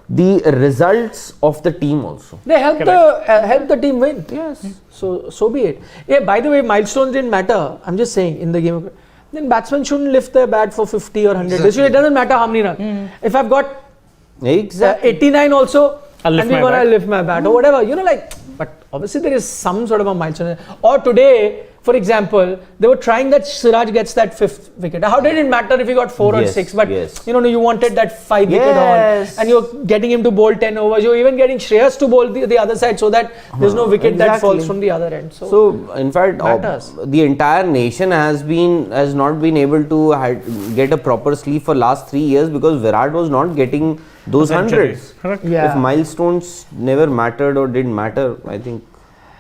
the results of the team also. They help the team win. Yes. So be it. Yeah, by the way, milestones didn't matter. I'm just saying in the game of, then batsmen shouldn't lift their bat for 50 or 100. Exactly. It doesn't matter how many runs. If I've got 89 also, I'll lift and my we're gonna bat. lift my bat or whatever, but obviously there is some sort of a milestone. Or today, for example, they were trying that Siraj gets that 5th wicket. How did it matter if he got 4 or Yes, 6? But yes. you wanted that 5 wicket Yes. on, and you're getting him to bowl 10 overs. You're even getting Shreyas to bowl the other side so that there's no wicket that Exactly. falls from the other end. So in fact, matters. the entire nation has not been able to get a proper sleep for last 3 years because Virat was not getting those Century. hundreds. Correct. Yeah. If milestones never mattered or didn't matter, I think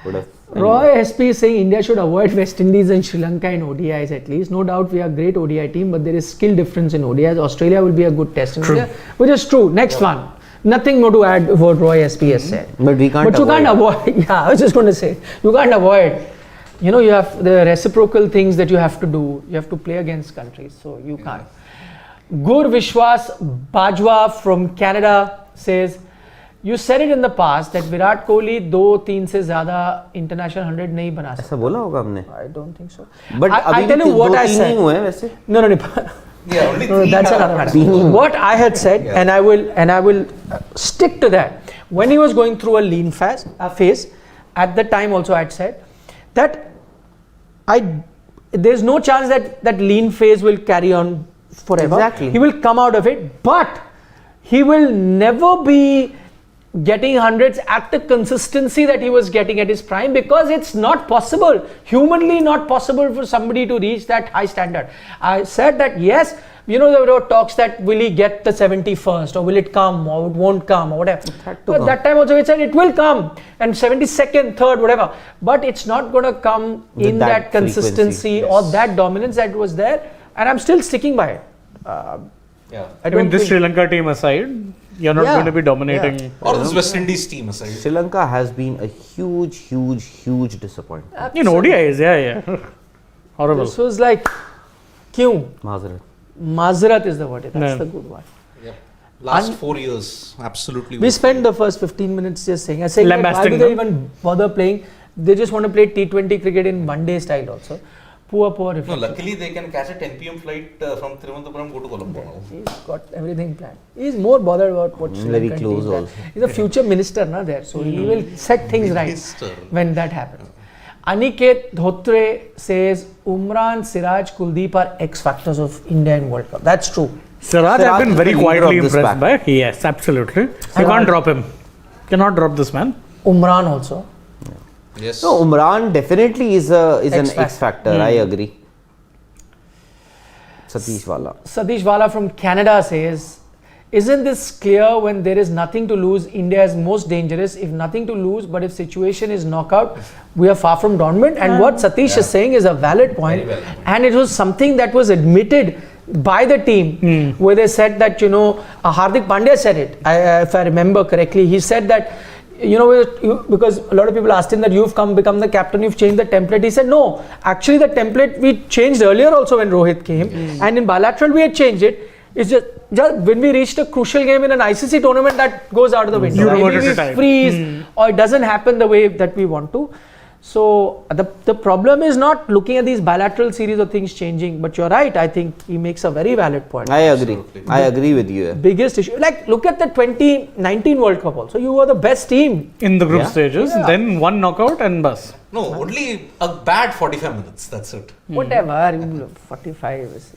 would have. Roy SP is saying India should avoid West Indies and Sri Lanka in ODIs at least. No doubt we are a great ODI team, but there is skill difference in ODIs. Australia will be a good test in India, which is true. Next one. Nothing more to add what Roy SP has said. But we can't. But you can't avoid. Yeah, I was just going to say, you can't avoid. You have the reciprocal things that you have to do. You have to play against countries, so you can't. Gur Vishwas Bajwa from Canada says, you said it in the past that Virat Kohli 2-3 से ज़्यादा international 100 नहीं बना सकता. ऐसा बोला होगा हमने. I don't think so. But I tell you what I said. नहीं हुए हैं वैसे. No. Yeah, only No, 3. that's another matter. What I had said, and I will stick to that. When he was going through a lean phase, at the time also I had said that there's no chance that lean phase will carry on forever. Exactly. He will come out of it, but he will never be getting hundreds at the consistency that he was getting at his prime because it's not possible, humanly not possible for somebody to reach that high standard. I said that yes, there were talks that will he get the 71st or will it come or it won't come or whatever. But that time also we said it will come and 72nd, 3rd, whatever. But it's not going to come in that consistency or that dominance that was there, and I'm still sticking by it. I mean, this Sri Lanka team aside, you're not going to be dominating. Yeah. Or this West Indies team aside. Sri Lanka has been a huge disappointment. In ODIs, yeah. Horrible. This was like, kyun? Mazarat. Mazarat is the word. That's the good one. Yep. Last 4 years, absolutely. We spent the first 15 minutes just saying, why Lambasting do they even bother playing? They just want to play T20 cricket in one-day style also. Poor No, reflection. luckily they can catch a 10 p.m. flight from Thiruvananthapuram, go to Colombo now. He's got everything planned. He's more bothered about what Sri Very Lankan close team also. He's a future minister there, so he will set things right Minister. when that happens. Aniket Dhotre says Umran, Siraj, Kuldeep are X factors of India in World Cup. That's true. Siraj, I've been is very the leader quietly of this impressed pack. by. Yes, absolutely. You can't drop him. Cannot drop this man. Umran also. Yes. No, Umran definitely is an X factor. I agree. Satish Wala from Canada says, isn't this clear when there is nothing to lose, India is most dangerous? If nothing to lose, but if situation is knockout, we are far from dominant. And what Satish is saying is a valid point. And it was something that was admitted by the team where they said that, Hardik Pandya said it, if I remember correctly. He said that, because a lot of people asked him that you've become the captain, you've changed the template. He said, no, actually the template we changed earlier also when Rohit came. And in bilateral we had changed it. It's just when we reached a crucial game in an ICC tournament, that goes out of the window. Either we freeze or it doesn't happen the way that we want to. So the problem is not looking at these bilateral series of things changing, but you're right. I think he makes a very valid point. I agree. I agree with you. Biggest issue, like look at the 2019 World Cup also. You were the best team In the group stages, then one knockout and bus. No, only a bad 45 minutes. That's it. Whatever, 45 is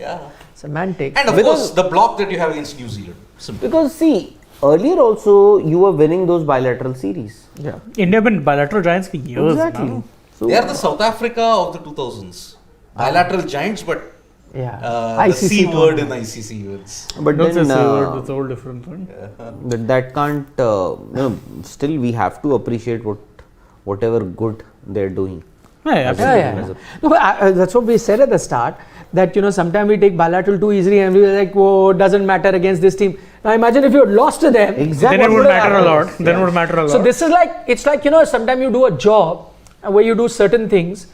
semantics. And of course, the block that you have against New Zealand. Simple. Because see, earlier also you were winning those bilateral series. Yeah. India have been bilateral giants for years now. So They are the South Africa of the 2000s. Bilateral giants, but the C word in ICC events. but Don't say then word, it's a whole different thing. that can't. Still, we have to appreciate whatever good they're doing. Yeah, absolutely. Yeah. No, but that's what we said at the start, that sometimes we take bilateral too easily and we're like, whoa, it doesn't matter against this team. Now imagine if you had lost to them. Exactly. Then it what would have matter a happened? lot. Then it would matter a lot. So this is like, it's like, sometimes you do a job where you do certain things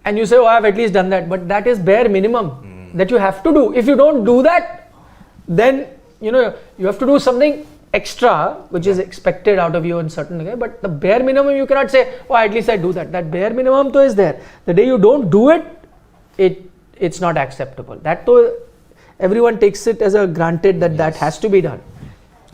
and you say, oh, I've at least done that. But that is bare minimum that you have to do. If you don't do that, then, you have to do something extra, which is expected out of you in certain way. But the bare minimum, you cannot say, oh, at least I do that. That bare minimum though is there. The day you don't do it, it's not acceptable. That though, everyone takes it as a granted that has to be done.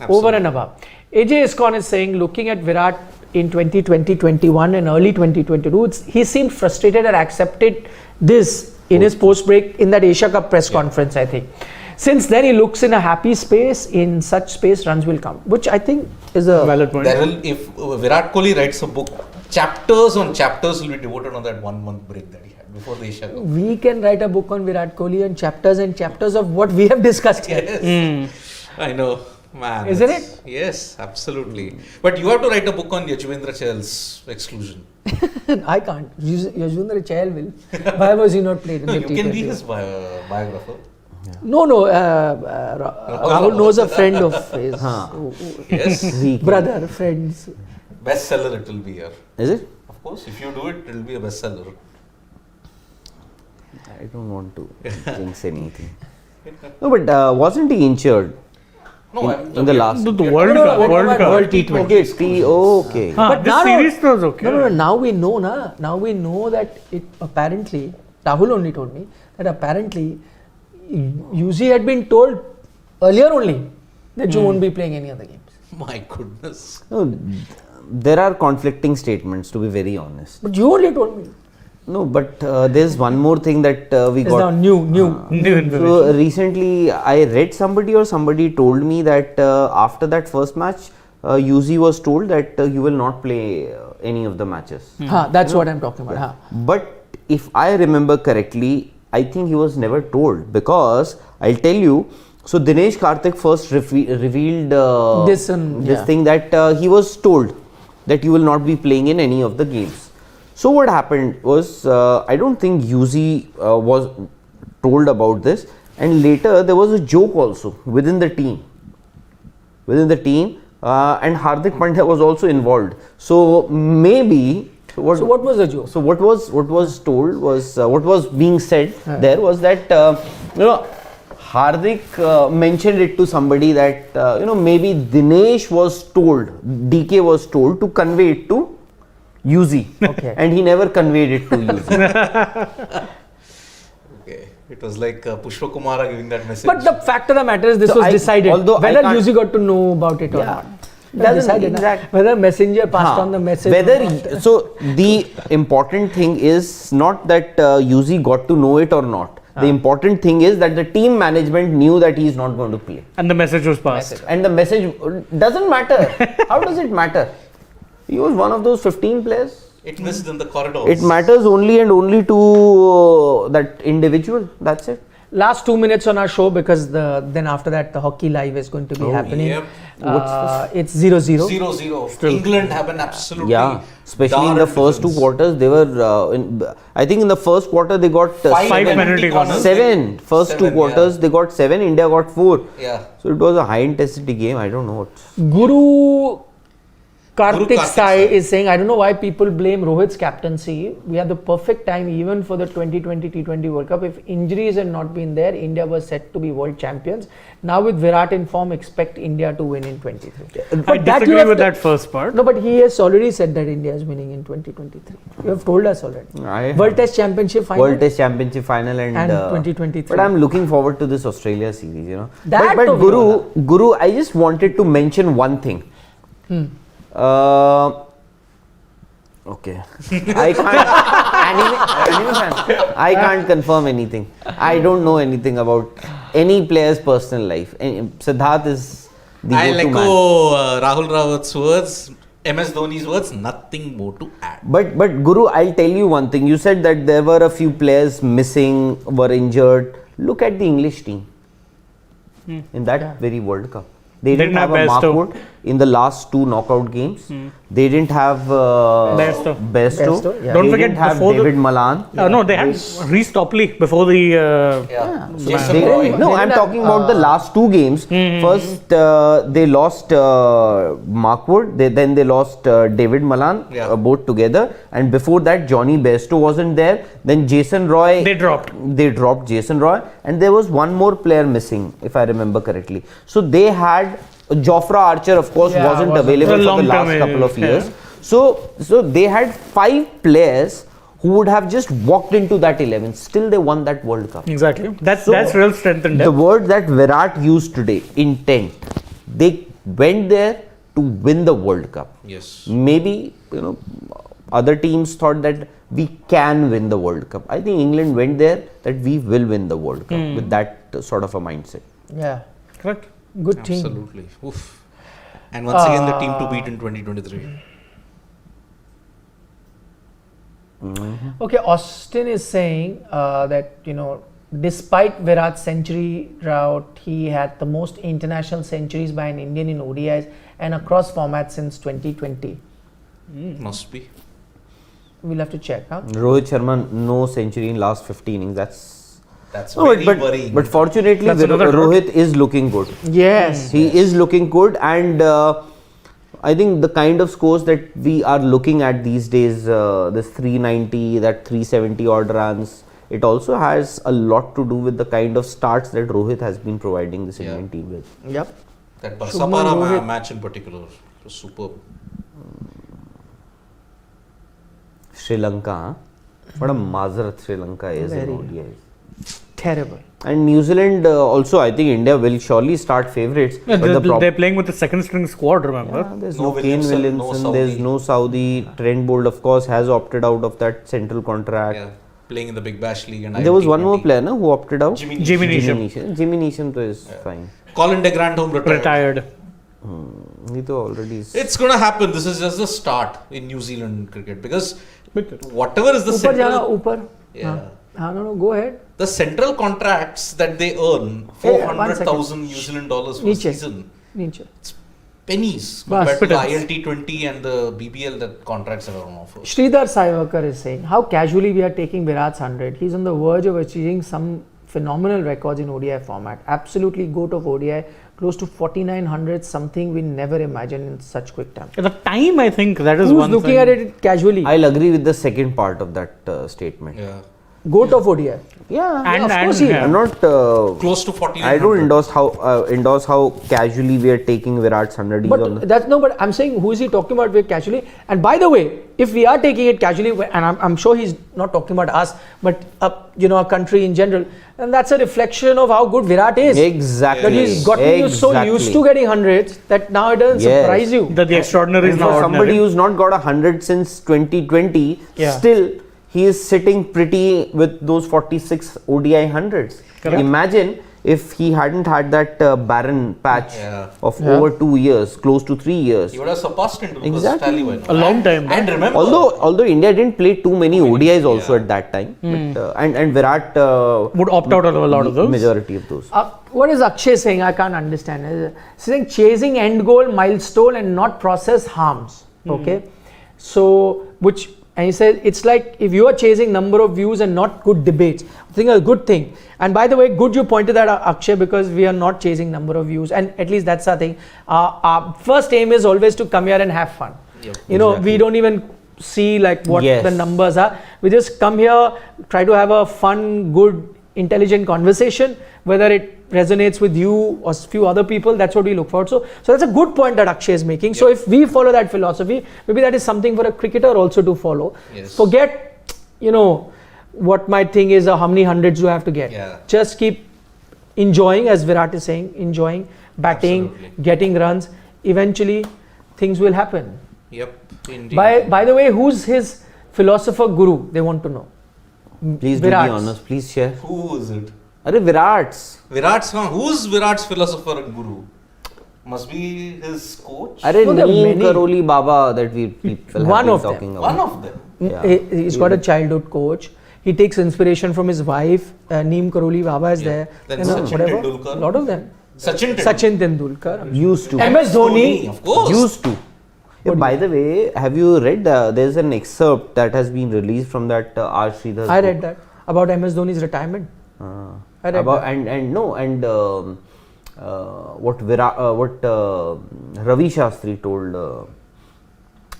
Absolutely. Over and above. AJ Iskon is saying, looking at Virat in 2020-21 and early 2022, he seemed frustrated and accepted this in his post-break in that Asia Cup press conference, I think. Since then, he looks in a happy space. In such space, runs will come, which I think is a valid point. If Virat Kohli writes a book, chapters on chapters will be devoted on that 1 month break that he had before the Asia Cup. We can write a book on Virat Kohli and chapters of what we have discussed here. Yes. I know. Man, Isn't it? Yes, absolutely. But you have to write a book on Yajvendra Chahal's exclusion. I can't. Yajvendra Chahal will. Why was he not played in No, the you T20? can be his biographer. No. Rahul knows a friend of his. Yes. Brother, friends. Bestseller it will be here. Is it? Of course, if you do it, it will be a bestseller. I don't want to jinx anything. No, but wasn't he injured No, in the last? The World Cup. World T20. Okay, okay. But This now- series was okay. No. Now we know, Now we know that it apparently, Rahul only told me that apparently UZ had been told earlier only that you won't be playing any other games. my goodness. No, there are conflicting statements, to be very honest. But you only told me. No, but there's one more thing that we It's now got. new. New information. So recently, I read somebody or somebody told me that after that first match, UZ was told that he will not play any of the matches. That's what I'm talking about. But if I remember correctly, I think he was never told, because I'll tell you. So Dinesh Karthik first revealed This thing that he was told that you will not be playing in any of the games. So what happened was, I don't think UZ was told about this, and later there was a joke also within the team. And Hardik Pandya was also involved. So maybe. So what was the joke? So what was told was what was being said there was that Hardik mentioned it to somebody that maybe Dinesh was told, DK was told to convey it to UZ, and he never conveyed it to UZ. Okay. It was like Pushpa Kumara giving that message. But the fact of the matter is, this So was decided. although I Whether can't- UZ got to know about it or not. Doesn't Decided, exact- whether messenger passed on the message. or not. So the important thing is not that UZ got to know it or not. The important thing is that the team management knew that he is not going to play, And the message was passed. and the message doesn't matter. How does it matter? He was one of those 15 players. it missed in the corridors. It matters only and only to that individual. That's it. Last 2 minutes on our show, because then after that the hockey live is going to be happening. Yep. It's 0-0. 0-0. England have been absolutely. Yeah, especially in the darn first two defense. quarters, they were. I think in the first quarter they got Five penalty corners. seven. First two Seven, quarters they got 7. India got 4. Yeah. So it was a high intensity game. I don't know what. Guru Karthik Karthik Sai Sai. is saying, I don't know why people blame Rohit's captaincy. We have the perfect time even for the 2020 T20 World Cup. If injuries had not been there, India was set to be world champions. Now with Virat in form, expect India to win in 23. I But that you disagree have with to- that first part. No, but he has already said that India is winning in 2023. You have told us already. World Test Championship final. World Test Championship final and 2023. But I'm looking forward to this Australia series. That But to be Guru, I just wanted to mention one thing. Okay. I can't. anime fan. I can't confirm anything. I don't know anything about any player's personal life. Siddharth is the I'll go-to man. echo Rahul Rawat's words, MS Dhoni's words, nothing more to add. But Guru, I'll tell you one thing. You said that there were a few players missing, were injured. Look at the English team in that very World Cup. They didn't have a Bairstow. Markwood in the last 2 knockout games. They didn't have Bairstow. Bairstow, yeah. Don't They forget didn't have before the- David Malan. No, they had Reece Topley before the. Yeah. Jason They- Roy. no, They I'm didn't talking about the last 2 games. First, they lost Markwood. Then they lost David Malan, Yeah. both together. And before that, Johnny Bairstow wasn't there. Then Jason Roy. They dropped. They dropped Jason Roy, and there was one more player missing, if I remember correctly. So they had Jofra Archer, of course, Yeah, wasn't wasn't. available A for the long-term last couple of yeah. years. So they had 5 players who would have just walked into that 11. Still, they won that World Cup. Exactly. That's So, real strength and The depth. word that Virat used today, intent, they went there to win the World Cup. Yes. Maybe, other teams thought that we can win the World Cup. I think England went there that we will win the World Cup with that sort of a mindset. Yeah. Correct. Good team. Absolutely. Oof. And once again, the team to beat in 2023. Okay, Austin is saying that, despite Virat's century route, he had the most international centuries by an Indian in ODIs and across formats since 2020. Must be. We'll have to check, huh? Rohit Sharma, no century in last 15 innings. That's No, very but worrying. but fortunately, That's another Rohit is looking good. Yes. He is looking good, and I think the kind of scores that we are looking at these days, this 390, that 370 odd runs, it also has a lot to do with the kind of starts that Rohit has been providing this Indian team with. Yep. That Shubman Barsapara Rohit. match in particular was superb. Sri Lanka, huh? What a Mazarat Sri Lanka is Very. in ODIs. Terrible. And New Zealand also, I think India will surely start favourites. Yeah, but they're playing with the second string squad, remember? there's No no Kane Williamson, no Williamson, there's Saudi. no Saudi. Trent Bolt, of course, has opted out of that central contract. Yeah. Playing in the Big Bash League. And There was one more IND20. player, no, who opted out. Jimmy Jimmy Neesham. Neesham. Jimmy Neesham to is fine. Colin de Grandhomme retired. Retired. He to already is. It's going to happen. This is just the start in New Zealand cricket because whatever is the Upar jana, central, upar. Yeah. No, go ahead. the central contracts that they earn, Hey, 1 second. 400,000 New Zealand dollars per Niche. season, Niche. pennies Bas. compared to the ILT20 and the BBL that contracts are on offer. Sridhar Saivakar is saying how casually we are taking Virat's 100. He's on the verge of achieving some phenomenal records in ODI format. Absolutely GOAT of ODI, close to 4,900, something we never imagined in such quick time. At the time, I think that is Who's one looking thing. at it casually? I'll agree with the second part of that statement. Yeah. GOAT of ODI. Yeah, And- of and- course he is. yeah. I'm not. Close to 14. I don't endorse how casually we are taking Virat's 100. He's on the- But that's no. But I'm saying, who is he talking about with casually? And by the way, if we are taking it casually, and I'm sure he's not talking about us, but a country in general, and that's a reflection of how good Virat is. Exactly. That he's gotten you so used to getting hundreds that now it doesn't Yes. surprise you. That the extraordinary is And now for somebody ordinary. who's not got 100 since 2020, Yeah. still he is sitting pretty with those 46 ODI hundreds. Correct. Imagine if he hadn't had that barren patch Yeah. of Yeah. over 2 years, close to 3 years. You would have surpassed Tendulkar's Exactly. tally by now. A long time, And remember, Although India didn't play too many ODIs also yeah. at that time, but, and Virat Would opt out of a lot of those. majority of those. What is Akshay saying? I can't understand. He's saying chasing end goal, milestone, and not process harms. Okay, so and he said it's like if you are chasing number of views and not good debates. I think a good thing. And by the way, good you pointed that out, Akshay, because we are not chasing number of views, and at least that's our thing. Our first aim is always to come here and have fun. Yep. We don't even see like what Yes. the numbers are. We just come here, try to have a fun, good, intelligent conversation, whether it resonates with you or few other people. That's what we look for. So that's a good point that Akshay is making. So if we follow that philosophy, maybe that is something for a cricketer also to follow. Yes. Forget what my thing is, how many hundreds you have to get. Yeah. Just keep enjoying, as Virat is saying, enjoying batting, Absolutely. getting runs. Eventually things will happen. Yep, indeed. By the way, who's his philosopher guru? They want to know. Please do Virat's. be honest. Please share. Who is it? Arey Virat's. Who's Virat's philosopher and guru? Must be his coach? Arey No, there are Neem many. Karoli Baba that we people have One been of them. talking about. One of them. Yeah. He's got a childhood coach. He takes inspiration from his wife. Neem Karoli Baba is there. Then Sachin Tendulkar. A lot of them. Sachin Tendulkar. Used to. MS Dhoni. Of course. Used to. Yeah, by the way, have you read? There's an excerpt that has been released from that R. Sridhar's I book. read that about MS Dhoni's retirement. I read About that. what Ravi Shastri told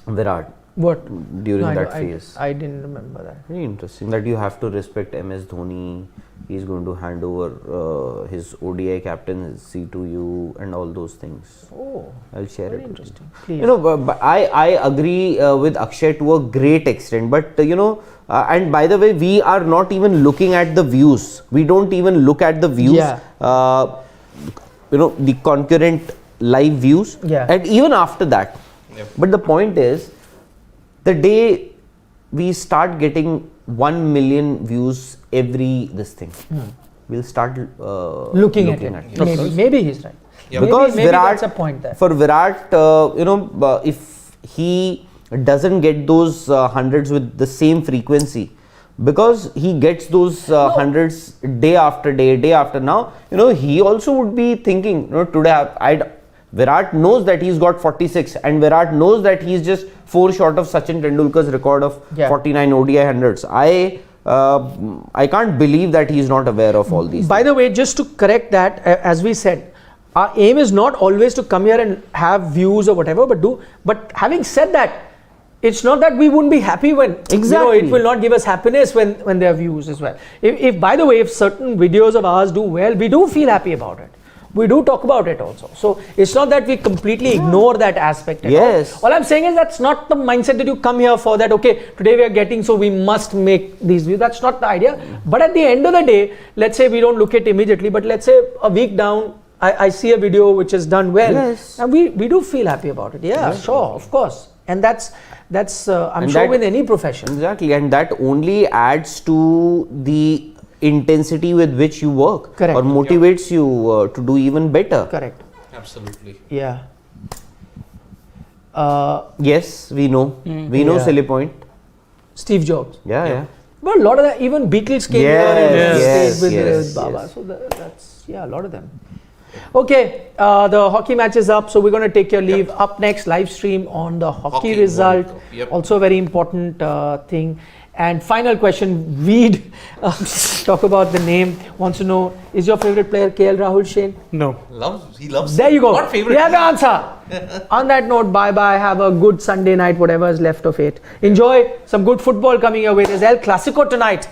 Virat What? during No, that phase. I didn't remember that. Very interesting that you have to respect MS Dhoni. He's going to hand over his ODI captaincy to you and all those things. Oh, I'll share very it. with you. interesting. Please. But I agree with Akshay to a great extent. But and by the way, we are not even looking at the views. We don't even look at the views. Yeah. The concurrent live views, Yeah. and even after that. Yep. But the point is, the day we start getting 1 million views every this thing, we'll start Looking at it. Maybe he's right. Yeah. Because maybe Virat, that's a point there. for Virat, if he doesn't get those hundreds with the same frequency, because he gets those hundreds day after day after now, he also would be thinking, today Virat knows that he's got 46, and Virat knows that he's just 4 short of Sachin Tendulkar's record of 49 ODI hundreds. I can't believe that he's not aware of all these. By the way, just to correct that, as we said, our aim is not always to come here and have views or whatever, but having said that, it's not that we wouldn't be happy when Exactly. it will not give us happiness when there are views as well. If by the way, if certain videos of ours do well, we do feel happy about it. We do talk about it also. So it's not that we completely ignore that aspect at Yes. all. All I'm saying is that's not the mindset that you come here for, that okay, today we are getting, so we must make these views. That's not the idea. But at the end of the day, let's say we don't look at it immediately, but let's say a week down, I see a video which is done well, Yes. and we do feel happy about it. Yeah, sure, of course. And that's I'm And sure that- with any profession. Exactly, and that only adds to the intensity with which you work, Correct. or motivates you to do even better. Correct. Absolutely. Yeah. Yes, we know. We know Yeah. Silly Point. Steve Jobs. Yeah. But a lot of that, even Beatles came Yes, here and yes, stayed with yes, Baba. yes. So that's, a lot of them. Okay, the hockey match is up, so we're going to take your leave. Up next, live stream on the hockey Hockey result. World Cup, yep. Also a very important thing. And final question, Veed, talk about the name, wants to know, is your favorite player KL Rahul, Shane? No. He loves There you go. Not favorite. You have the answer. On that note, bye-bye. Have a good Sunday night, whatever is left of it. Enjoy some good football coming your way. There's El Clasico tonight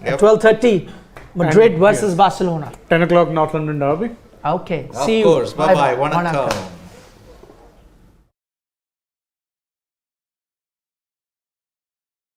at 12:30. Madrid versus Barcelona. 10 o'clock North London derby. Okay. Of See you. course. Bye-bye. Vanakkam. Vanakkam.